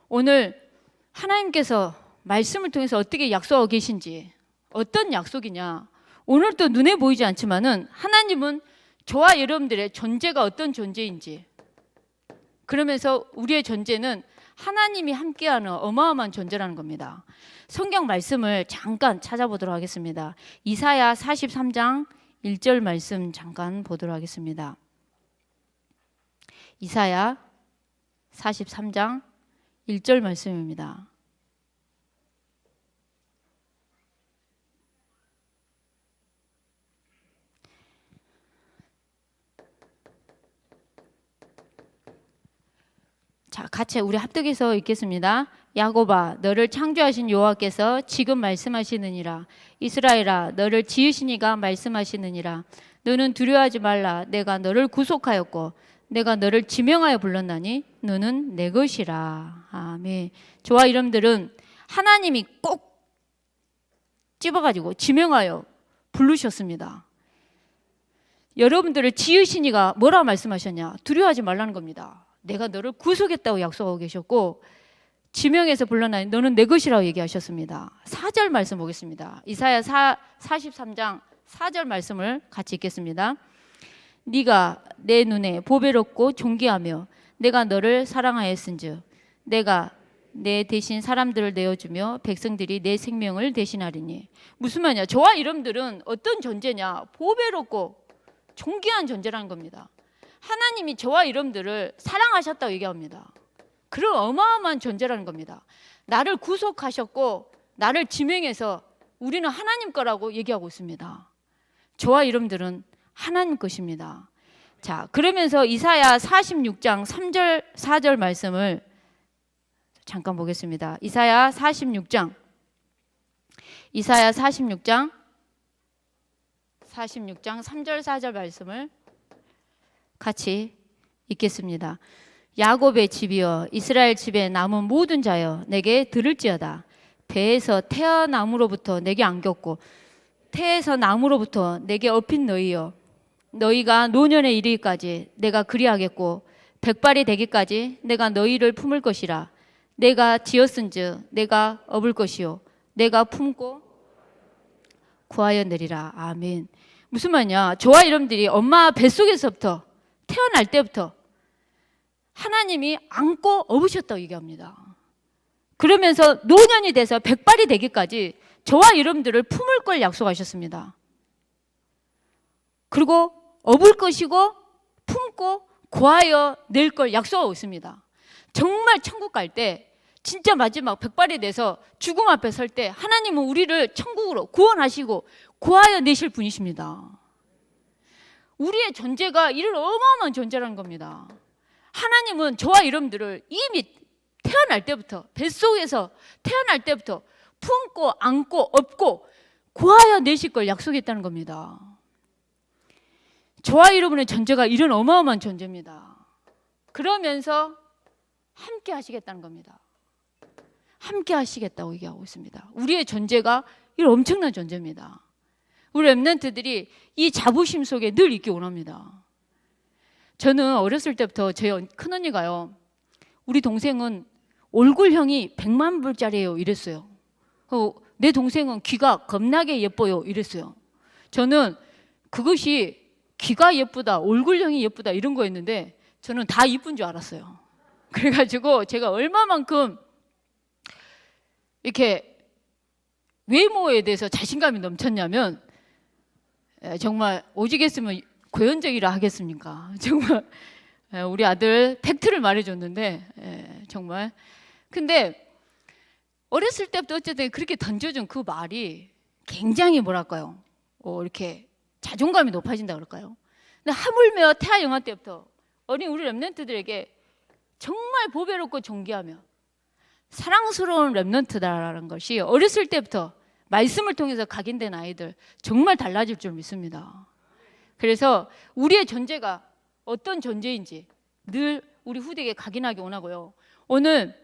오늘 하나님께서 말씀을 통해서 어떻게 약속하고 계신지 어떤 약속이냐 오늘도 눈에 보이지 않지만은 하나님은 저와 여러분들의 존재가 어떤 존재인지 그러면서 우리의 존재는 하나님이 함께하는 어마어마한 존재라는 겁니다. 성경 말씀을 잠깐 찾아보도록 하겠습니다. 이사야 43장 1절 말씀 잠깐 보도록 하겠습니다. 이사야 43장 1절 말씀입니다. 자, 같이 우리 합독해서 읽겠습니다. 야곱아, 너를 창조하신 여호와께서 지금 말씀하시느니라. 이스라엘아, 너를 지으신 이가 말씀하시느니라. 너는 두려워하지 말라. 내가 너를 구속하였고 내가 너를 지명하여 불렀나니 너는 내 것이라. 아멘. 저와 여러분들은 하나님이 꼭 집어가지고 지명하여 부르셨습니다. 여러분들을 지으신 이가 뭐라고 말씀하셨냐? 두려워하지 말라는 겁니다. 내가 너를 구속했다고 약속하고 계셨고 지명해서 불러나니 너는 내 것이라고 얘기하셨습니다. 4절 말씀 보겠습니다. 이사야 43장 4절 말씀을 같이 읽겠습니다. 네가 내 눈에 보배롭고 존귀하며 내가 너를 사랑하였은즉 내가 내 대신 사람들을 내어주며 백성들이 내 생명을 대신하리니. 무슨 말이냐? 저와 여러분들은 어떤 존재냐? 보배롭고 존귀한 존재라는 겁니다. 하나님이 저와 여러분들을 사랑하셨다고 얘기합니다. 그런 어마어마한 존재라는 겁니다. 나를 구속하셨고 나를 지명해서 우리는 하나님 거라고 얘기하고 있습니다. 저와 여러분들은 하나님 것입니다. 자, 그러면서 이사야 46장 3절 4절 말씀을 잠깐 보겠습니다. 이사야 46장 3절 4절 말씀을 같이 읽겠습니다. 야곱의 집이여 이스라엘 집에 남은 모든 자여 내게 들을지어다. 배에서 태어남으로부터 내게 안겼고 태에서 남으로부터 내게 업힌 너희여 너희가 노년에 이르기까지 내가 그리하겠고 백발이 되기까지 내가 너희를 품을 것이라. 내가 지었은즉 내가 업을 것이요 내가 품고 구하여내리라. 아멘. 무슨 말이냐? 저와 여러분들이 엄마 뱃속에서부터 태어날 때부터 하나님이 안고 업으셨다고 얘기합니다. 그러면서 노년이 돼서 백발이 되기까지 저와 여러분들을 품을 걸 약속하셨습니다. 그리고 업을 것이고 품고 구하여 낼 걸 약속하고 있습니다. 정말 천국 갈 때 진짜 마지막 백발이 돼서 죽음 앞에 설 때 하나님은 우리를 천국으로 구원하시고 구하여 내실 분이십니다. 우리의 존재가 이런 어마어마한 존재라는 겁니다. 하나님은 저와 여러분들을 이미 태어날 때부터 뱃속에서 태어날 때부터 품고 안고 업고 구하여 내실 걸 약속했다는 겁니다. 저와 여러분의 존재가 이런 어마어마한 존재입니다. 그러면서 함께 하시겠다는 겁니다. 함께 하시겠다고 얘기하고 있습니다. 우리의 존재가 이런 엄청난 존재입니다. 우리 렘넌트들이 이 자부심 속에 늘 있기 원합니다. 저는 어렸을 때부터 제 큰언니가요, 우리 동생은 얼굴형이 100만 불짜리예요 이랬어요. 내 동생은 귀가 겁나게 예뻐요 이랬어요. 저는 그것이 귀가 예쁘다, 얼굴형이 예쁘다 이런 거였는데 저는 다 이쁜 줄 알았어요. 그래가지고 제가 얼마만큼 이렇게 외모에 대해서 자신감이 넘쳤냐면 정말 오직했으면 고현정이라 하겠습니까? 정말 우리 아들 팩트를 말해줬는데 정말. 근데 어렸을 때부터 어쨌든 그렇게 던져준 그 말이 굉장히 뭐랄까요? 이렇게 자존감이 높아진다 그럴까요? 근데 하물며 태아 영아 때부터 어린 우리 렘넌트들에게 정말 보배롭고 존귀하며 사랑스러운 렘넌트다라는 것이 어렸을 때부터 말씀을 통해서 각인된 아이들 정말 달라질 줄 믿습니다. 그래서 우리의 존재가 어떤 존재인지 늘 우리 후대에게 각인하기 원하고요. 오늘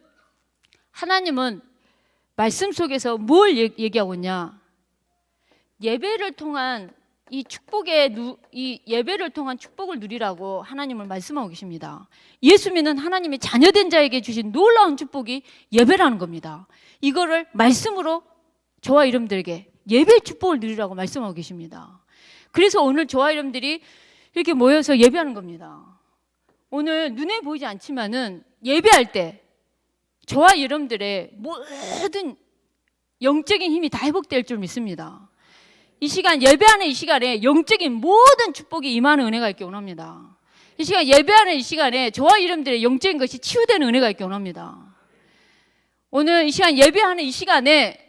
하나님은 말씀 속에서 뭘 얘기하고 있냐? 예배를 통한 이 예배를 통한 축복을 누리라고 하나님을 말씀하고 계십니다. 예수 믿는 하나님이 자녀된 자에게 주신 놀라운 축복이 예배라는 겁니다. 이거를 말씀으로 저와 여러분들에게 예배의 축복을 누리라고 말씀하고 계십니다. 그래서 오늘 저와 여러분들이 이렇게 모여서 예배하는 겁니다. 오늘 눈에 보이지 않지만은 예배할 때 저와 여러분들의 모든 영적인 힘이 다 회복될 줄 믿습니다. 이 시간 예배하는 이 시간에 영적인 모든 축복이 임하는 은혜가 있기 원합니다. 이 시간 예배하는 이 시간에 저와 여러분들의 영적인 것이 치유되는 은혜가 있기 원합니다. 오늘 이 시간 예배하는 이 시간에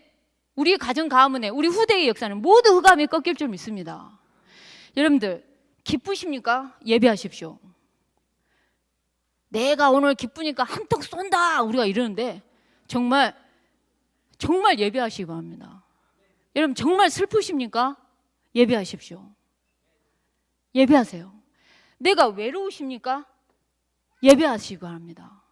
우리 가정 가문에 우리 후대의 역사는 모두 흑암이 꺾일 줄 믿습니다. 여러분들 기쁘십니까? 예배하십시오. 내가 오늘 기쁘니까 한턱 쏜다 우리가 이러는데 정말 예배하시기 바랍니다. 여러분 정말 슬프십니까? 예배하십시오. 예배하세요. 내가 외로우십니까? 예배하시기 바랍니다.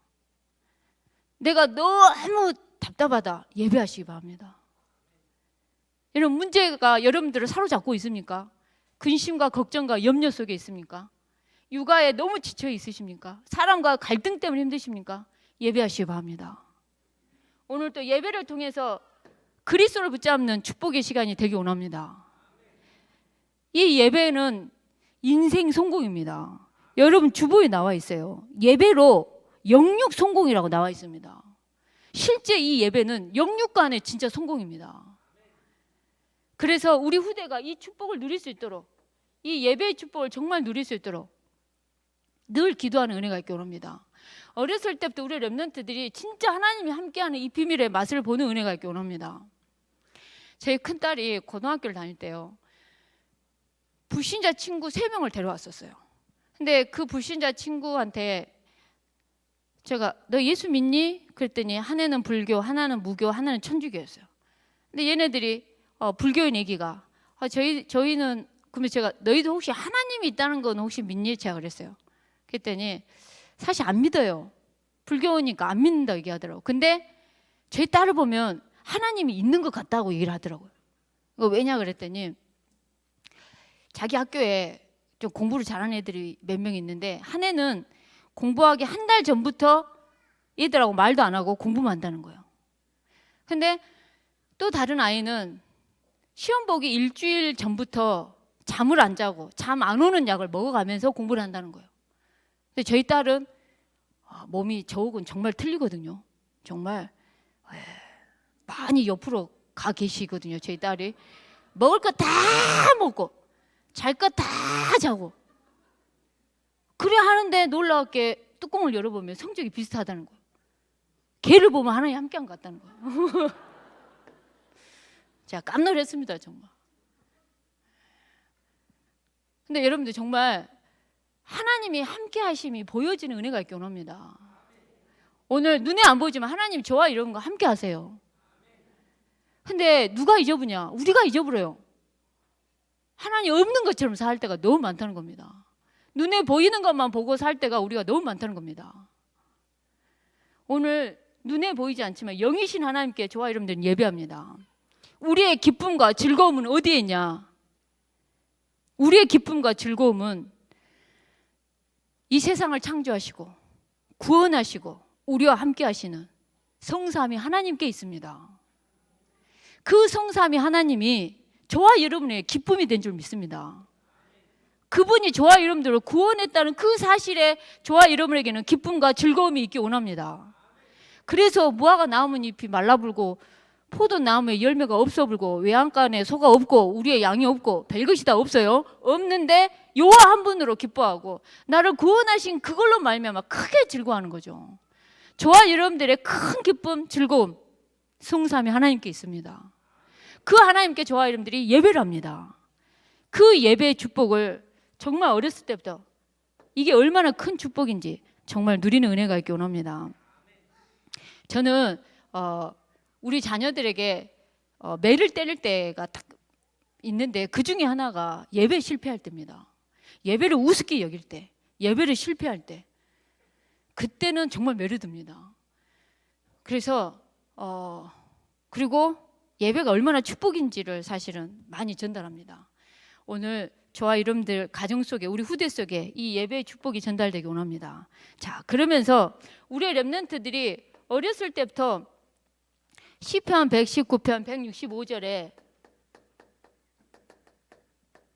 내가 너무 답답하다. 예배하시기 바랍니다. 여러분 문제가 여러분들을 사로잡고 있습니까? 근심과 걱정과 염려 속에 있습니까? 육아에 너무 지쳐 있으십니까? 사람과 갈등 때문에 힘드십니까? 예배하시기 바랍니다. 오늘 또 예배를 통해서 그리스도를 붙잡는 축복의 시간이 되기 원합니다. 이 예배는 인생 성공입니다. 여러분 주보에 나와 있어요. 예배로 영육 성공이라고 나와 있습니다. 실제 이 예배는 영육 간의 진짜 성공입니다. 그래서 우리 후대가 이 축복을 누릴 수 있도록, 이 예배의 축복을 정말 누릴 수 있도록 늘 기도하는 은혜가 있기 원합니다. 어렸을 때부터 우리 렘넌트들이 진짜 하나님이 함께하는 이 비밀의 맛을 보는 은혜가 있기 원합니다. 제 큰딸이 고등학교를 다닐 때요, 불신자 친구 3명을 데려왔었어요. 근데 그 불신자 친구한테 제가 너 예수 믿니? 그랬더니 하나는 불교, 하나는 무교, 하나는 천주교였어요. 근데 얘네들이 불교인 얘기가 저희는, 그러면 제가 너희도 혹시 하나님이 있다는 건 혹시 믿니? 제가 그랬어요. 그랬더니 사실 안 믿어요. 불교니까 안 믿는다 얘기하더라고요. 근데 저희 딸을 보면 하나님이 있는 것 같다고 얘기를 하더라고요. 왜냐 그랬더니 자기 학교에 좀 공부를 잘하는 애들이 몇 명 있는데 한 애는 공부하기 한 달 전부터 얘들하고 말도 안 하고 공부만 한다는 거예요. 근데 또 다른 아이는 시험 보기 일주일 전부터 잠을 안 자고 잠 안 오는 약을 먹어가면서 공부를 한다는 거예요. 근데 저희 딸은 몸이 저하고는 정말 틀리거든요. 정말 많이 옆으로 가 계시거든요. 저희 딸이 먹을 거 다 먹고 잘 거 다 자고 그래 하는데 놀랍게 뚜껑을 열어보면 성적이 비슷하다는 거예요. 걔를 보면 하나님 함께한 것 같다는 거예요. 제가 깜놀했습니다 정말. 근데 여러분들 정말 하나님이 함께 하심이 보여지는 은혜가 있기 원합니다. 오늘 눈에 안 보이지만 하나님 저와 이런 거 함께 하세요. 근데 누가 잊어보냐? 우리가 잊어버려요. 하나님 없는 것처럼 살 때가 너무 많다는 겁니다. 눈에 보이는 것만 보고 살 때가 우리가 너무 많다는 겁니다. 오늘 눈에 보이지 않지만 영이신 하나님께 저와 여러분들은 예배합니다. 우리의 기쁨과 즐거움은 어디에 있냐? 우리의 기쁨과 즐거움은 이 세상을 창조하시고 구원하시고 우리와 함께 하시는 성삼위 하나님께 있습니다. 그 성삼위 하나님이 저와 여러분의 기쁨이 된 줄 믿습니다. 그분이 저와 여러분들을 구원했다는 그 사실에 저와 여러분에게는 기쁨과 즐거움이 있기 원합니다. 그래서 무화과 나무잎이 말라불고 포도나무에 열매가 없어불고 외양간에 소가 없고 우리의 양이 없고 별것이 다 없어요. 없는데 여호와 한 분으로 기뻐하고 나를 구원하신 그걸로 말미암아 크게 즐거워하는 거죠. 저와 여러분들의 큰 기쁨, 즐거움, 성삼위 하나님께 있습니다. 그 하나님께 저와 여러분들이 예배를 합니다. 그 예배의 축복을 정말 어렸을 때부터 이게 얼마나 큰 축복인지 정말 누리는 은혜가 있기 원합니다. 저는 우리 자녀들에게 매를 때릴 때가 딱 있는데 그 중에 하나가 예배 실패할 때입니다. 예배를 우습게 여길 때, 예배를 실패할 때 그때는 정말 매를 듭니다. 그래서 그리고 예배가 얼마나 축복인지를 사실은 많이 전달합니다. 오늘 저와 여러분들 가정 속에 우리 후대 속에 이 예배의 축복이 전달되기 원합니다. 자, 그러면서 우리의 렘넌트들이 어렸을 때부터 시편 119편 165절에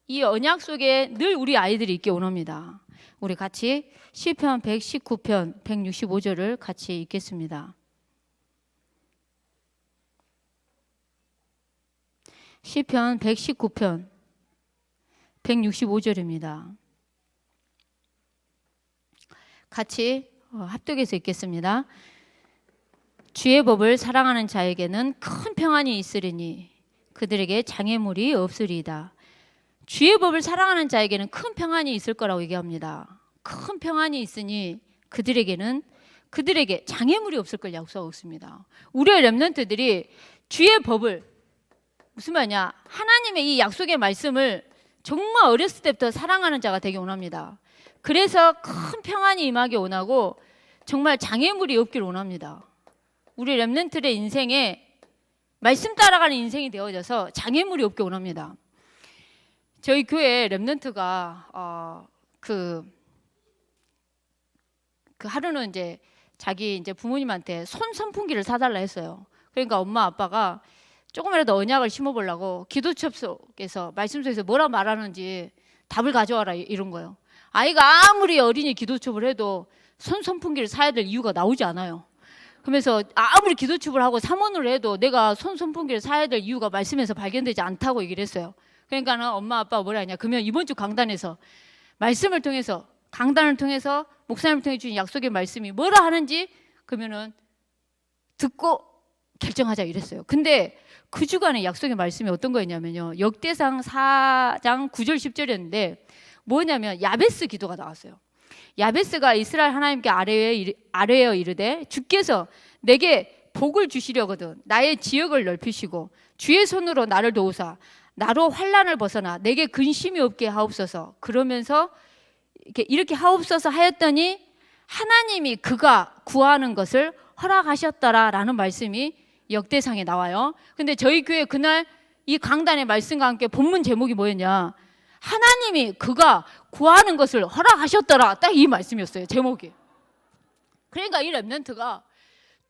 이 언약 속에 늘 우리 아이들이 있기 원합니다. 우리 같이 시편 119편 165절을 같이 읽겠습니다. 시편 119편 165절입니다. 같이 합독해서 읽겠습니다. 주의 법을 사랑하는 자에게는 큰 평안이 있으리니 그들에게 장애물이 없으리이다. 주의 법을 사랑하는 자에게는 큰 평안이 있을 거라고 얘기합니다. 큰 평안이 있으니 그들에게 장애물이 없을 걸 약속하고 있습니다. 우리의 렘넌트들이 주의 법을, 무슨 말이냐, 하나님의 이 약속의 말씀을 정말 어렸을 때부터 사랑하는 자가 되기 원합니다. 그래서 큰 평안이 임하기 원하고 정말 장애물이 없기를 원합니다. 우리 렘넌트의 인생에 말씀 따라가는 인생이 되어져서 장애물이 없기 원합니다. 저희 교회 렘넌트가 그 하루는 이제 자기 이제 부모님한테 손 선풍기를 사달라 했어요. 그러니까 엄마 아빠가 조금이라도 언약을 심어보려고 기도첩속에서 말씀 속에서 뭐라 말하는지 답을 가져와라 이런 거예요. 아이가 아무리 어린이 기도첩을 해도 손 선풍기를 사야 될 이유가 나오지 않아요. 그러면서 아무리 기도첩을 하고 삼원을 해도 내가 손 선풍기를 사야 될 이유가 말씀에서 발견되지 않다고 얘기를 했어요. 그러니까는 엄마 아빠가 뭐라 하냐, 그러면 이번 주 강단에서 말씀을 통해서, 강단을 통해서 목사님을 통해 주신 약속의 말씀이 뭐라 하는지 그러면은 듣고 결정하자 이랬어요. 근데 그 주간에 약속의 말씀이 어떤 거였냐면요, 역대상 4장 9절 10절이었는데 뭐냐면 야베스 기도가 나왔어요. 야베스가 이스라엘 하나님께 아뢰어 이르되 주께서 내게 복을 주시려거든 나의 지역을 넓히시고 주의 손으로 나를 도우사 나로 환난을 벗어나 내게 근심이 없게 하옵소서. 그러면서 이렇게 하옵소서 하였더니 하나님이 그가 구하는 것을 허락하셨더라라는 말씀이 역대상에 나와요. 근데 저희 교회 그날 이 강단의 말씀과 함께 본문 제목이 뭐였냐, 하나님이 그가 구하는 것을 허락하셨더라, 딱 이 말씀이었어요, 제목이. 그러니까 이 렘넌트가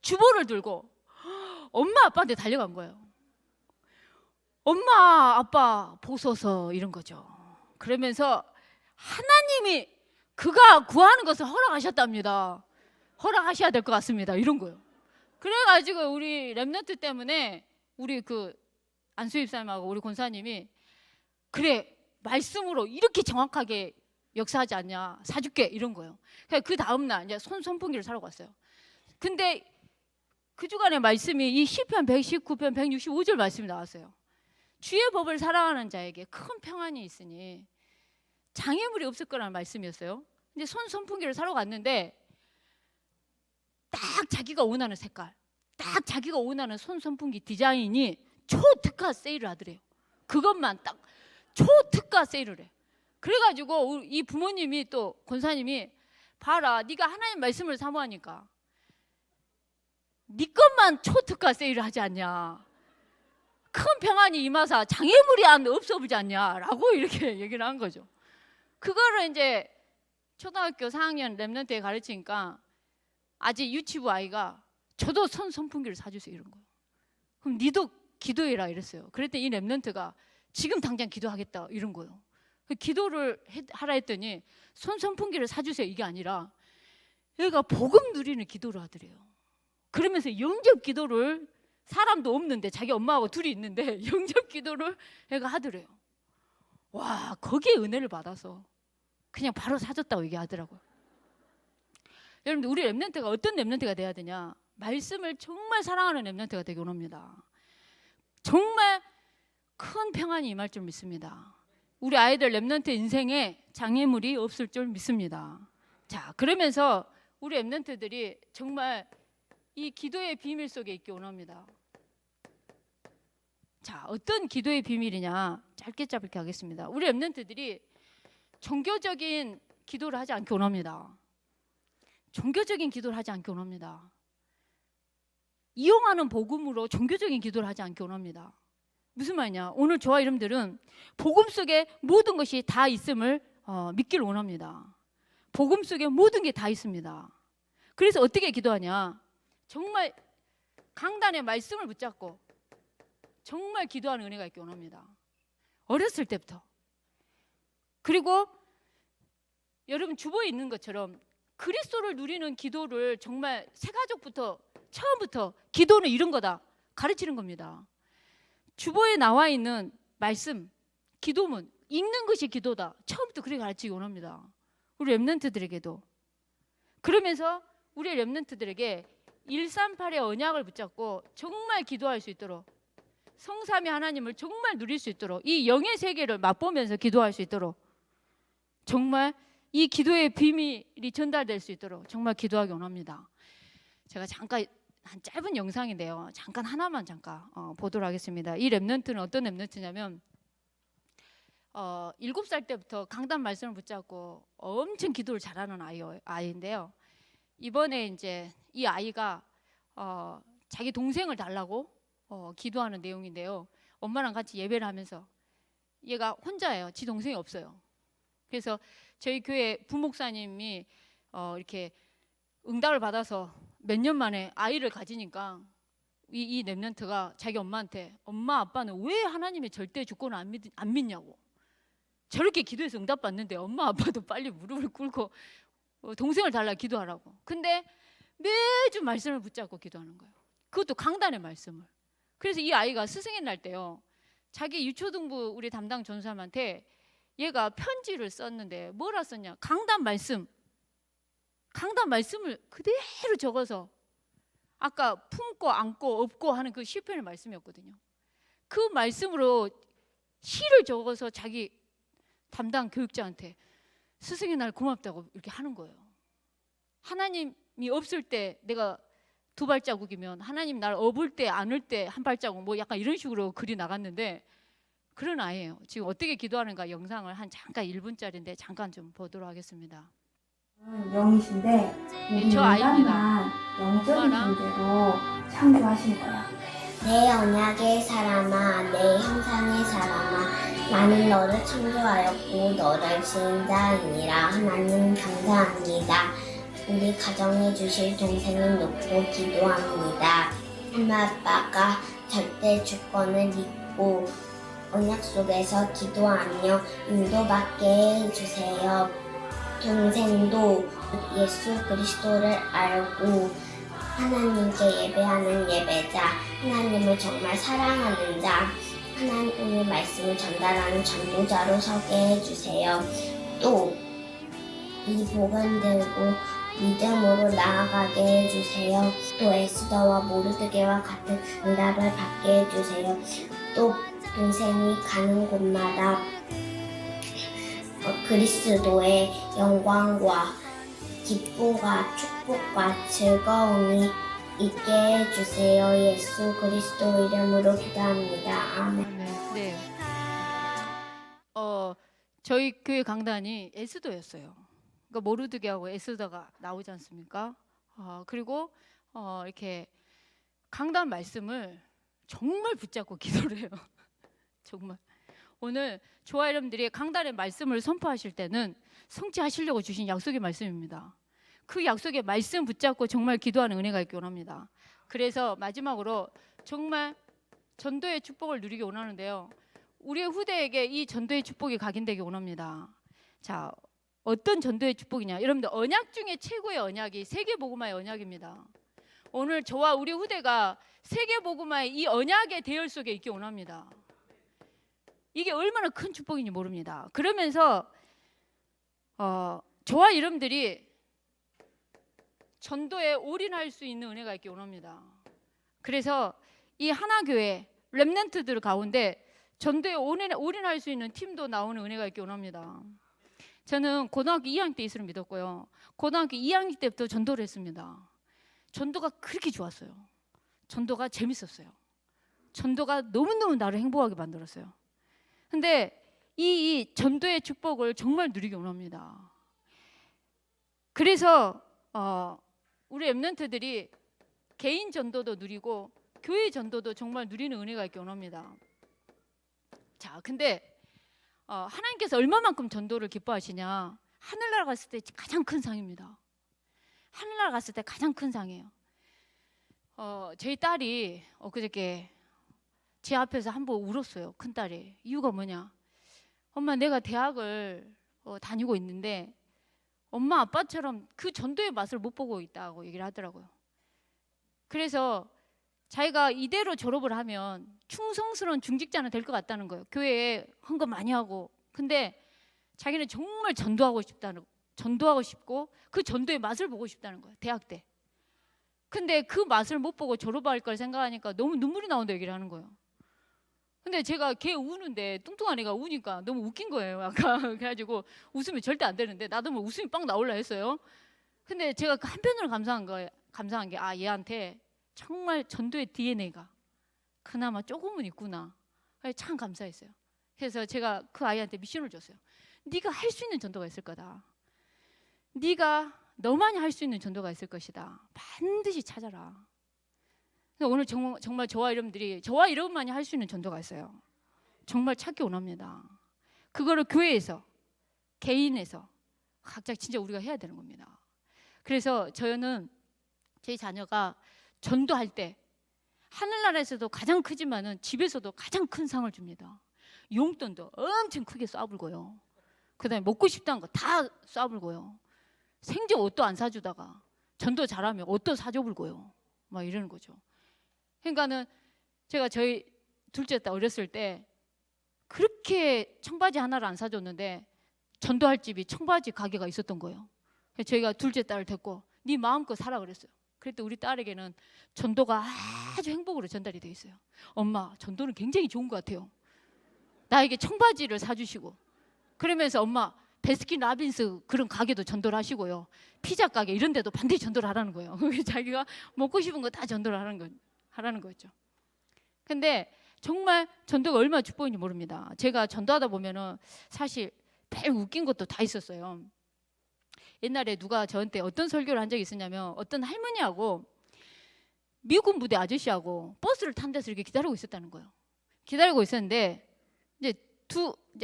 주보를 들고 엄마 아빠한테 달려간 거예요. 엄마 아빠 보소서 이런 거죠. 그러면서 하나님이 그가 구하는 것을 허락하셨답니다. 허락하셔야 될 것 같습니다. 이런 거예요. 그래가지고 우리 렘넌트 때문에 우리 그 안수입 사님하고 우리 권사님이 그래 말씀으로 이렇게 정확하게 역사하지 않냐, 사줄게 이런 거예요. 그 다음날 이제 손 선풍기를 사러 갔어요. 근데 그 주간의 말씀이 이 시편 119편 165절 말씀이 나왔어요. 주의 법을 사랑하는 자에게 큰 평안이 있으니 장애물이 없을 거라는 말씀이었어요. 근데 손 선풍기를 사러 갔는데 딱 자기가 원하는 색깔, 딱 자기가 원하는 손 선풍기 디자인이 초특가 세일을 하더래요. 그것만 딱 초특가 세일을 해. 그래가지고 이 부모님이 또 권사님이 봐라, 네가 하나님 말씀을 사모하니까 네 것만 초특가 세일을 하지 않냐, 큰 평안이 임하사 장애물이 안 없어 보지 않냐라고 이렇게 얘기를 한 거죠. 그거를 이제 초등학교 4학년 렘넌트에 가르치니까 아직 유치부 아이가 저도 손 선풍기를 사주세요 이런 거예요. 그럼 니도 기도해라 이랬어요. 그랬더니 이 렘넌트가 지금 당장 기도하겠다 이런 거예요. 기도를 하라 했더니 손 선풍기를 사주세요 이게 아니라 얘가 복음 누리는 기도를 하더래요. 그러면서 영접 기도를, 사람도 없는데 자기 엄마하고 둘이 있는데 영접 기도를 얘가 하더래요. 와, 거기에 은혜를 받아서 그냥 바로 사줬다고 얘기하더라고요. 여러분들, 우리 렘넌트가 어떤 렘넌트가 돼야 되냐, 말씀을 정말 사랑하는 렘넌트가 되기 원합니다. 정말 큰 평안이 임할 줄 믿습니다. 우리 아이들 렘넌트 인생에 장애물이 없을 줄 믿습니다. 자, 그러면서 우리 렘넌트들이 정말 이 기도의 비밀 속에 있기 원합니다. 자, 어떤 기도의 비밀이냐, 짧게 하겠습니다. 우리 렘넌트들이 종교적인 기도를 하지 않기 원합니다. 종교적인 기도를 하지 않기 원합니다. 이용하는 복음으로 종교적인 기도를 하지 않기 원합니다. 무슨 말이냐, 오늘 저와 여러분들은 복음 속에 모든 것이 다 있음을 믿기를 원합니다. 복음 속에 모든 게 다 있습니다. 그래서 어떻게 기도하냐, 정말 강단의 말씀을 붙잡고 정말 기도하는 은혜가 있기 원합니다. 어렸을 때부터. 그리고 여러분 주보에 있는 것처럼 그리스도를 누리는 기도를 정말 새가족부터 처음부터 기도는 이런 거다 가르치는 겁니다. 주보에 나와 있는 말씀, 기도문 읽는 것이 기도다, 처음부터 그렇게 가르치기 원합니다. 우리 렘넌트들에게도. 그러면서 우리 렘넌트들에게 138의 언약을 붙잡고 정말 기도할 수 있도록, 성삼위 하나님을 정말 누릴 수 있도록, 이 영의 세계를 맛보면서 기도할 수 있도록 정말 이 기도의 비밀이 전달될 수 있도록 정말 기도하기 원합니다. 제가 잠깐 한 짧은 영상인데요. 잠깐 하나만 보도록 하겠습니다. 이 렘넌트는 어떤 렘넌트냐면 7살 때부터 강단 말씀을 붙잡고 엄청 기도를 잘하는 아이인데요. 이번에 이제 이 아이가 자기 동생을 달라고 기도하는 내용인데요. 엄마랑 같이 예배를 하면서 얘가 혼자예요. 지 동생이 없어요. 그래서 저희 교회 부목사님이 이렇게 응답을 받아서 몇 년 만에 아이를 가지니까 이 렘넌트가 자기 엄마한테 엄마 아빠는 왜 하나님의 절대 주권을 안 믿냐고 저렇게 기도해서 응답 받는데 엄마 아빠도 빨리 무릎을 꿇고 동생을 달라 기도하라고. 근데 매주 말씀을 붙잡고 기도하는 거예요. 그것도 강단의 말씀을. 그래서 이 아이가 스승의 날 때요 자기 유초등부 우리 담당 전사님한테 얘가 편지를 썼는데 뭐라 썼냐 강단 말씀을 그대로 적어서 아까 품고 안고 업고 하는 그 시편의 말씀이었거든요. 그 말씀으로 시를 적어서 자기 담당 교육자한테 스승의 날 고맙다고 이렇게 하는 거예요. 하나님이 없을 때 내가 2발자국이면 하나님 날 업을 때 안을 때 1발자국 뭐 약간 이런 식으로 글이 나갔는데 그런 아이예요. 지금 어떻게 기도하는가 영상을 한 잠깐 1분짜리인데 잠깐 좀 보도록 하겠습니다. 영이신데 우리 저 아이입니다. 인간만 영적인 존재로 창조하신 거야. 내 언약의 사람아, 내 형상의 사람아, 나는 너를 창조하였고 너를 지은 자이니라. 하나님 감사합니다. 우리 가정에 주실 동생을 놓고 기도합니다. 엄마 아빠가 절대 주권을 믿고 언약 속에서 기도하며 인도받게 해주세요. 동생도 예수 그리스도를 알고 하나님께 예배하는 예배자, 하나님을 정말 사랑하는 자, 하나님의 말씀을 전달하는 전도자로 서게 해주세요. 또 이 복음 들고 믿음으로 나아가게 해주세요. 또 에스더와 모르드게와 같은 응답을 받게 해주세요. 또 동생이 가는 곳마다 그리스도의 영광과 기쁨과 축복과 즐거움이 있게 해주세요. 예수 그리스도 이름으로 기도합니다. 아멘. 네. 저희 교회 강단이 에스더였어요. 그러니까 모르드게하고 에스더가 나오지 않습니까? 그리고 이렇게 강단 말씀을 정말 붙잡고 기도를 해요. 정말. 오늘 조아 여러분들이 강단의 말씀을 선포하실 때는 성취하시려고 주신 약속의 말씀입니다. 그 약속의 말씀 붙잡고 정말 기도하는 은혜가 있기 원합니다. 그래서 마지막으로 정말 전도의 축복을 누리기 원하는데요. 우리의 후대에게 이 전도의 축복이 각인되기 원합니다. 자, 어떤 전도의 축복이냐? 여러분들 언약 중에 최고의 언약이 세계복음화의 언약입니다. 오늘 저와 우리 후대가 세계복음화의 이 언약의 대열 속에 있기 원합니다. 이게 얼마나 큰 축복인지 모릅니다. 그러면서 저와 여러분들이 전도에 올인할 수 있는 은혜가 있기 원합니다. 그래서 이 하나교회 렘넌트들 가운데 전도에 올인할 수 있는 팀도 나오는 은혜가 있기 원합니다. 저는 고등학교 2학년 때 예수를 믿었고요. 고등학교 2학년 때부터 전도를 했습니다. 전도가 그렇게 좋았어요. 전도가 재밌었어요. 전도가 너무너무 나를 행복하게 만들었어요. 근데 이 전도의 축복을 정말 누리기 원합니다. 그래서 우리 렘넌트들이 개인 전도도 누리고 교회 전도도 정말 누리는 은혜가 있기 원합니다. 자, 근데 하나님께서 얼마만큼 전도를 기뻐하시냐? 하늘나라 갔을 때 가장 큰 상입니다. 하늘나라 갔을 때 가장 큰 상이에요. 저희 딸이 엊그저께 제 앞에서 한번 울었어요. 큰딸이. 이유가 뭐냐? 엄마, 내가 대학을 다니고 있는데 엄마 아빠처럼 그 전도의 맛을 못 보고 있다고 얘기를 하더라고요. 그래서 자기가 이대로 졸업을 하면 충성스러운 중직자는 될 것 같다는 거예요. 교회에 헌금 많이 하고. 근데 자기는 정말 전도하고 싶고 그 전도의 맛을 보고 싶다는 거예요. 대학 때. 근데 그 맛을 못 보고 졸업할 걸 생각하니까 너무 눈물이 나온다 얘기를 하는 거예요. 근데 제가 걔 우는데 뚱뚱한 애가 우니까 너무 웃긴 거예요. 아까 그래가지고 웃으면 절대 안 되는데 나도 뭐 웃음이 빵 나올라 했어요. 근데 제가 그 한편으로 감사한 게 얘한테 정말 전도의 DNA가 그나마 조금은 있구나. 참 감사했어요. 그래서 제가 그 아이한테 미션을 줬어요. 네가 할 수 있는 전도가 있을 거다. 네가 너만이 할 수 있는 전도가 있을 것이다. 반드시 찾아라. 오늘 정말 저와 여러분만이 할 수 있는 전도가 있어요. 정말 찾기 원합니다. 그거를 교회에서, 개인에서 각자 진짜 우리가 해야 되는 겁니다. 그래서 저는 제 자녀가 전도할 때 하늘나라에서도 가장 크지만은 집에서도 가장 큰 상을 줍니다. 용돈도 엄청 크게 쏴불고요. 그다음에 먹고 싶다는 거 다 쏴불고요. 생전 옷도 안 사주다가 전도 잘하면 옷도 사줘불고요. 막 이러는 거죠. 그러니까는 제가 저희 둘째 딸 어렸을 때 그렇게 청바지 하나를 안 사줬는데 전도할 집이 청바지 가게가 있었던 거예요. 그래서 저희가 둘째 딸을 데리고 네 마음껏 사라 그랬어요. 그랬더니 우리 딸에게는 전도가 아주 행복으로 전달이 되어 있어요. 엄마, 전도는 굉장히 좋은 것 같아요. 나에게 청바지를 사주시고 그러면서 엄마 베스킨 라빈스 그런 가게도 전도를 하시고요. 피자 가게 이런 데도 반드시 전도를 하라는 거예요. 자기가 먹고 싶은 거 다 전도를 하라는 거죠. 근데 정말 전도가 얼마나 축복인지 모릅니다. 제가 전도하다 보면은 사실 별 웃긴 것도 다 있었어요. 옛날에 누가 저한테 어떤 설교를 한 적이 있었냐면 어떤 할머니하고 미군 부대 아저씨하고 버스를 탄 데서 이렇게 기다리고 있었다는 거예요. 기다리고 있었는데 이제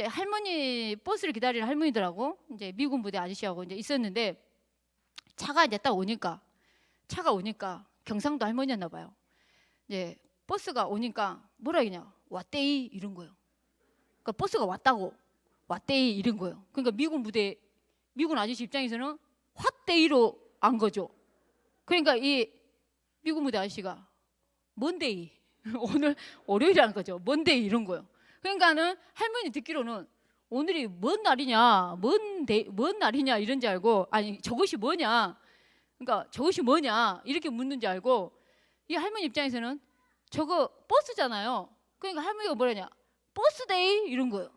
할머니 버스를 기다리는 할머니들하고 이제 미군 부대 아저씨하고 이제 있었는데 차가 오니까 경상도 할머니였나 봐요. 이제 버스가 오니까 뭐라 그러냐 왔대이 이런 거예요. 그러니까 버스가 왔대이 이런 거예요. 그러니까 미군 아저씨 입장에서는 화대이로 안 거죠. 그러니까 이 미군 부대 아저씨가 뭔데이 오늘 월요일이라는 거죠. 뭔데이 이런 거예요. 그러니까는 할머니 듣기로는 오늘이 뭔 날이냐 이런지 알고 아니 저것이 뭐냐 그러니까 저것이 뭐냐 이렇게 묻는지 알고 이 할머니 입장에서는 저거 버스잖아요. 그러니까 할머니가 뭐라냐 버스데이 이런 거예요.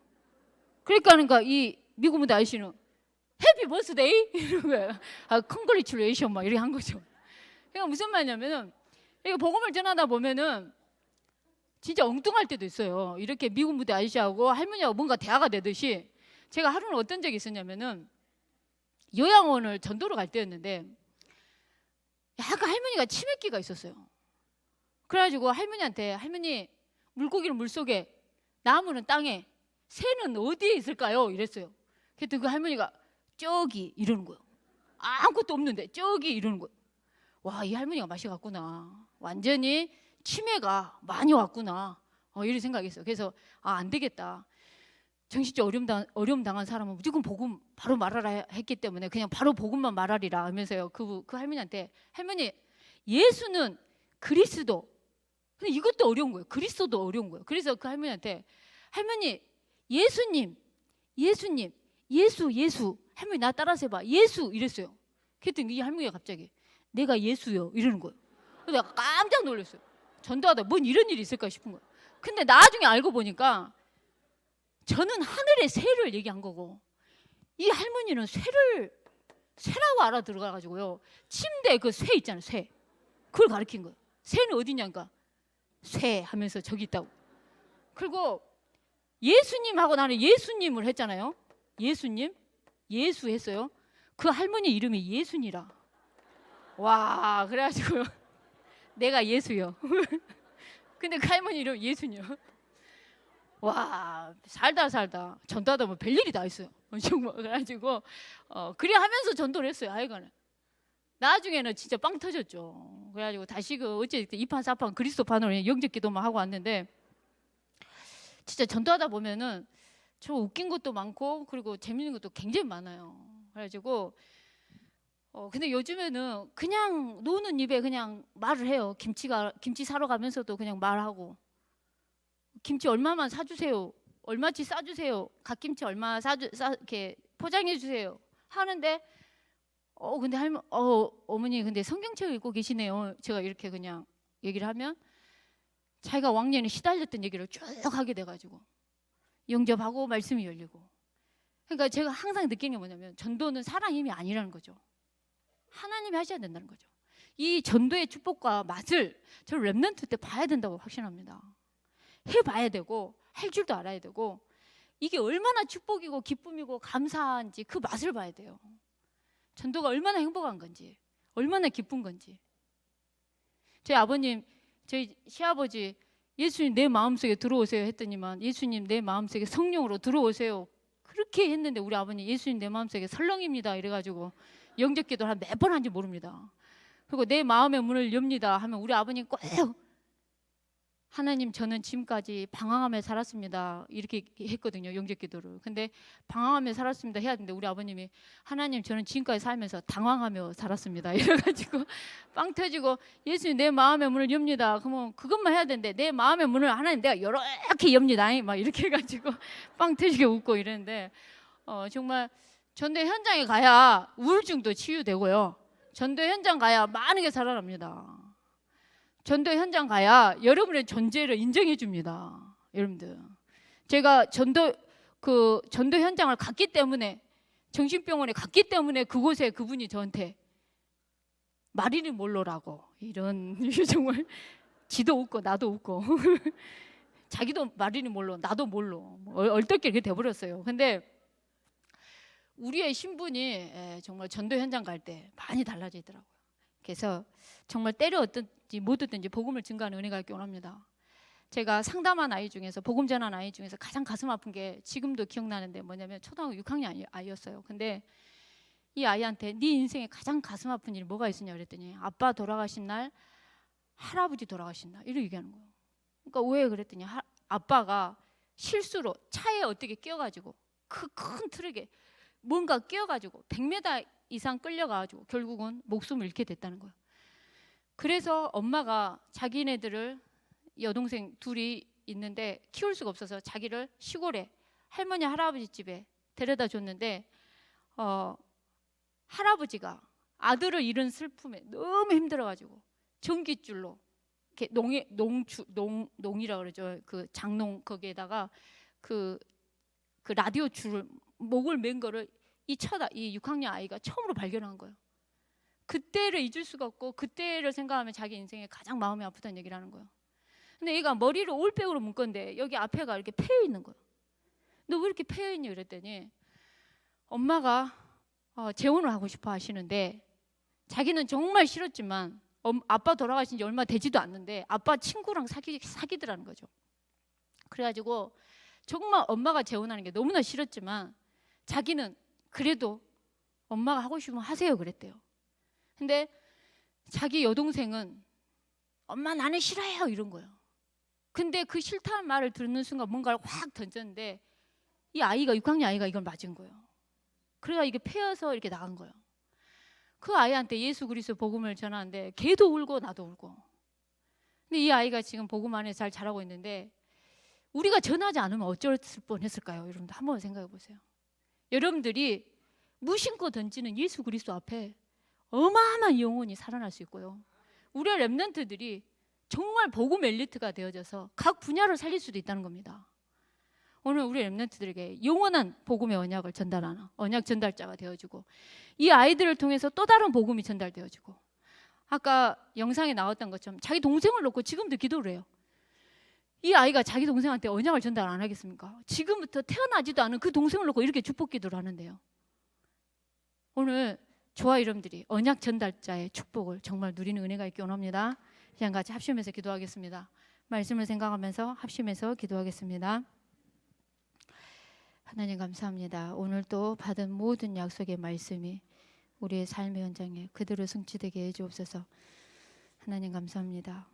그러니까 이 미국 부대 아저씨는 해피 버스데이 이런 거예요. 컨그레츄레이션 막 이렇게 한 거죠. 그러니까 무슨 말이냐면은 이거 복음을 전하다 보면은 진짜 엉뚱할 때도 있어요. 이렇게 미군 부대 아저씨하고 할머니하고 뭔가 대화가 되듯이 제가 하루는 어떤 적이 있었냐면은 요양원을 전도로 갈 때였는데 약간 할머니가 치매기가 있었어요. 그래가지고 할머니 물고기는 물속에 나무는 땅에 새는 어디에 있을까요? 이랬어요. 그랬더니 그 할머니가 저기 이러는 거예요. 아무것도 없는데 저기 이러는 거예요. 와, 이 할머니가 맛이 갔구나. 완전히 치매가 많이 왔구나. 이런 생각했어요. 그래서 안 되겠다. 정신적 어려움 당한 사람은 무조건 복음 바로 말하라 했기 때문에 그냥 바로 복음만 말하리라 하면서요. 그 할머니한테 할머니 예수는 그리스도. 근데 이것도 어려운 거예요. 그리스도도 어려운 거예요. 그래서 그 할머니한테 할머니 예수님 예수 할머니 나 따라서 해봐 예수 이랬어요. 그랬더니 이 할머니가 갑자기 내가 예수요 이러는 거예요. 그래서 내가 깜짝 놀랐어요. 전도하다 뭔 이런 일이 있을까 싶은 거예요. 근데 나중에 알고 보니까 저는 하늘의 새를 얘기한 거고 이 할머니는 새라고 알아들어가지고요. 침대 그 새 있잖아요. 새 그걸 가리킨 거예요. 새는 어디냐니까 새 하면서 저기 있다고. 그리고 예수님하고 나는 예수님을 했잖아요. 예수 했어요. 그 할머니 이름이 예순이라. 와 그래가지고요. 내가 예수요. 근데 그 할머니 이름 예수요. 와 살다 전도하다 보면 별일이 다 있어요. 정말 그래가지고 그래 하면서 전도를 했어요. 하여간에 나중에는 진짜 빵 터졌죠. 그래가지고 다시 그 어쨌든 2판 4판 그리스도판으로 영접 기도만 하고 왔는데 진짜 전도하다 보면은 저 웃긴 것도 많고 그리고 재밌는 것도 굉장히 많아요. 그래가지고 근데 요즘에는 그냥 노는 입에 그냥 말을 해요. 김치 사러 가면서도 그냥 말하고 김치 얼마만 사주세요. 얼마치 싸주세요. 갓김치 얼마 이렇게 포장해 주세요. 하는데 근데 어머니 근데 성경책 읽고 계시네요. 제가 이렇게 그냥 얘기를 하면 자기가 왕년에 시달렸던 얘기를 쭉 하게 돼가지고 영접하고 말씀이 열리고. 그러니까 제가 항상 느끼는 게 뭐냐면 전도는 사람 힘이 아니라는 거죠. 하나님이 하셔야 된다는 거죠. 이 전도의 축복과 맛을 저 렘넌트 때 봐야 된다고 확신합니다. 해봐야 되고 할 줄도 알아야 되고 이게 얼마나 축복이고 기쁨이고 감사한지 그 맛을 봐야 돼요. 전도가 얼마나 행복한 건지, 얼마나 기쁜 건지. 저희 아버님, 저희 시아버지 예수님 내 마음속에 들어오세요 했더니만 예수님 내 마음속에 성령으로 들어오세요 그렇게 했는데 우리 아버님 예수님 내 마음속에 설렁입니다 이래가지고 영접기도를 한 몇 번 한지 모릅니다. 그리고 내 마음의 문을 엽니다 하면 우리 아버님 꼭 하나님 저는 지금까지 방황하며 살았습니다 이렇게 했거든요. 영접기도를. 근데 방황하며 살았습니다 해야 되는데 우리 아버님이 하나님 저는 지금까지 살면서 당황하며 살았습니다 이래가지고 빵 터지고 예수님 내 마음의 문을 엽니다. 그러면 그것만 해야 되는데 내 마음의 문을 하나님 내가 이렇게 엽니다 막 이렇게 해가지고 빵 터지게 웃고 이랬는데 정말 전도 현장에 가야 우울증도 치유되고요. 전도 현장 가야 많은 게 살아납니다. 전도 현장 가야 여러분의 존재를 인정해 줍니다. 여러분들. 제가 전도 현장을 갔기 때문에 정신병원에 갔기 때문에 그곳에 그분이 저한테 마릴린 몰로라고 이런 정말 지도 웃고 나도 웃고 자기도 마릴린 몰로 나도 몰로 얼떨결에 그렇게 돼버렸어요. 근데 우리의 신분이 정말 전도 현장 갈 때 많이 달라지더라고요. 그래서 정말 때려 얻든지 못 얻든지 복음을 증거하는 은혜가 있기 원합니다. 제가 상담한 아이 중에서 복음 전한 아이 중에서 가장 가슴 아픈 게 지금도 기억나는데 뭐냐면 초등학교 6학년 아이였어요. 근데 이 아이한테 네 인생에 가장 가슴 아픈 일이 뭐가 있었냐 그랬더니 아빠 돌아가신 날 할아버지 돌아가신 날 이렇게 얘기하는 거예요. 그러니까 왜 그랬더니 아빠가 실수로 차에 어떻게 끼어가지고 그 큰 트럭에 뭔가 끼어가지고 100m 이상 끌려가지고 결국은 목숨을 잃게 됐다는 거예요. 그래서 엄마가 자기네들을 여동생 둘이 있는데 키울 수가 없어서 자기를 시골에 할머니 할아버지 집에 데려다 줬는데 할아버지가 아들을 잃은 슬픔에 너무 힘들어가지고 전깃줄로 이렇게 농이라 그러죠. 그 장농 거기에다가 그 라디오 줄을 목을 맨 거를 이 6학년 아이가 처음으로 발견한 거예요. 그때를 잊을 수가 없고 그때를 생각하면 자기 인생에 가장 마음이 아프다는 얘기를 하는 거예요. 근데 얘가 머리를 올백으로 묶었는데 여기 앞에가 이렇게 패여 있는 거예요. 너 왜 이렇게 패여 있니? 그랬더니 엄마가 재혼을 하고 싶어 하시는데 자기는 정말 싫었지만 아빠 돌아가신 지 얼마 되지도 않는데 아빠 친구랑 사귀더라는 거죠. 그래가지고 정말 엄마가 재혼하는 게 너무나 싫었지만 자기는 그래도 엄마가 하고 싶으면 하세요 그랬대요. 근데 자기 여동생은 엄마 나는 싫어요 이런 거예요. 근데 그 싫다는 말을 듣는 순간 뭔가를 확 던졌는데 이 아이가 6학년 아이가 이걸 맞은 거예요. 그래가 이게 패여서 이렇게 나간 거예요. 그 아이한테 예수 그리스도 복음을 전하는데 걔도 울고 나도 울고. 근데 이 아이가 지금 복음 안에 잘 자라고 있는데 우리가 전하지 않으면 어쩔 뻔했을까요? 여러분들 한번 생각해 보세요. 여러분들이 무심코 던지는 예수 그리스도 앞에 어마어마한 영혼이 살아날 수 있고요. 우리 렘넌트들이 정말 복음 엘리트가 되어져서 각 분야를 살릴 수도 있다는 겁니다. 오늘 우리 렘넌트들에게 영원한 복음의 언약을 전달하는 언약 전달자가 되어주고 이 아이들을 통해서 또 다른 복음이 전달되어지고 아까 영상에 나왔던 것처럼 자기 동생을 놓고 지금도 기도를 해요. 이 아이가 자기 동생한테 언약을 전달 안 하겠습니까? 지금부터 태어나지도 않은 그 동생을 놓고 이렇게 축복 기도를 하는데요. 오늘 저와 여러분들이 언약 전달자의 축복을 정말 누리는 은혜가 있기 원합니다. 그냥 같이 합심해서 기도하겠습니다. 말씀을 생각하면서 합심해서 기도하겠습니다. 하나님 감사합니다. 오늘 또 받은 모든 약속의 말씀이 우리의 삶의 현장에 그대로 성취되게 해주옵소서. 하나님 감사합니다.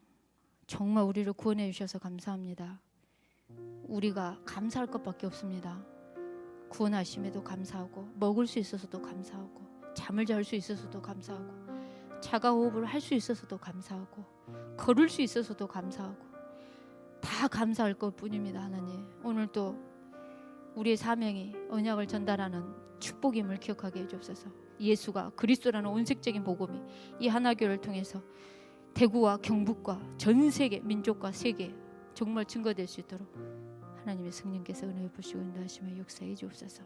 정말 우리를 구원해 주셔서 감사합니다. 우리가 감사할 것밖에 없습니다. 구원하심에도 감사하고 먹을 수 있어서도 감사하고 잠을 잘 수 있어서도 감사하고 자가호흡을 할 수 있어서도 감사하고 걸을 수 있어서도 감사하고 다 감사할 것뿐입니다. 하나님 오늘 또 우리의 사명이 언약을 전달하는 축복임을 기억하게 해주옵소서. 예수가 그리스도라는 온색적인 복음이 이 하나교를 통해서 대구와 경북과 전 세계 민족과 세계 정말 증거될 수 있도록 하나님의 성령께서 은혜 부시고 인도하시며 역사해 주옵소서.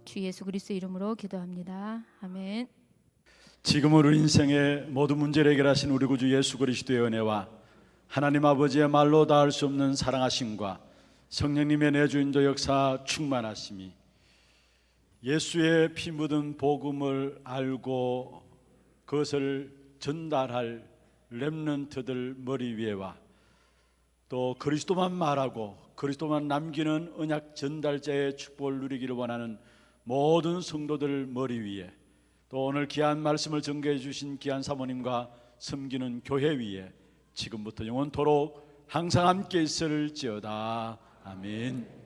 주 예수 그리스도 이름으로 기도합니다. 아멘. 지금은 우리 인생의 모든 문제를 해결하신 우리 구주 예수 그리스도의 은혜와 하나님 아버지의 말로 닿을 수 없는 사랑하심과 성령님의 내주인도 역사 충만하심이 예수의 피 묻은 복음을 알고 그것을 전달할 렘넌트들 머리 위에와 또 그리스도만 말하고 그리스도만 남기는 언약 전달자의 축복을 누리기를 원하는 모든 성도들 머리 위에 또 오늘 귀한 말씀을 전개해 주신 귀한 사모님과 섬기는 교회 위에 지금부터 영원토록 항상 함께 있을지어다. 아멘.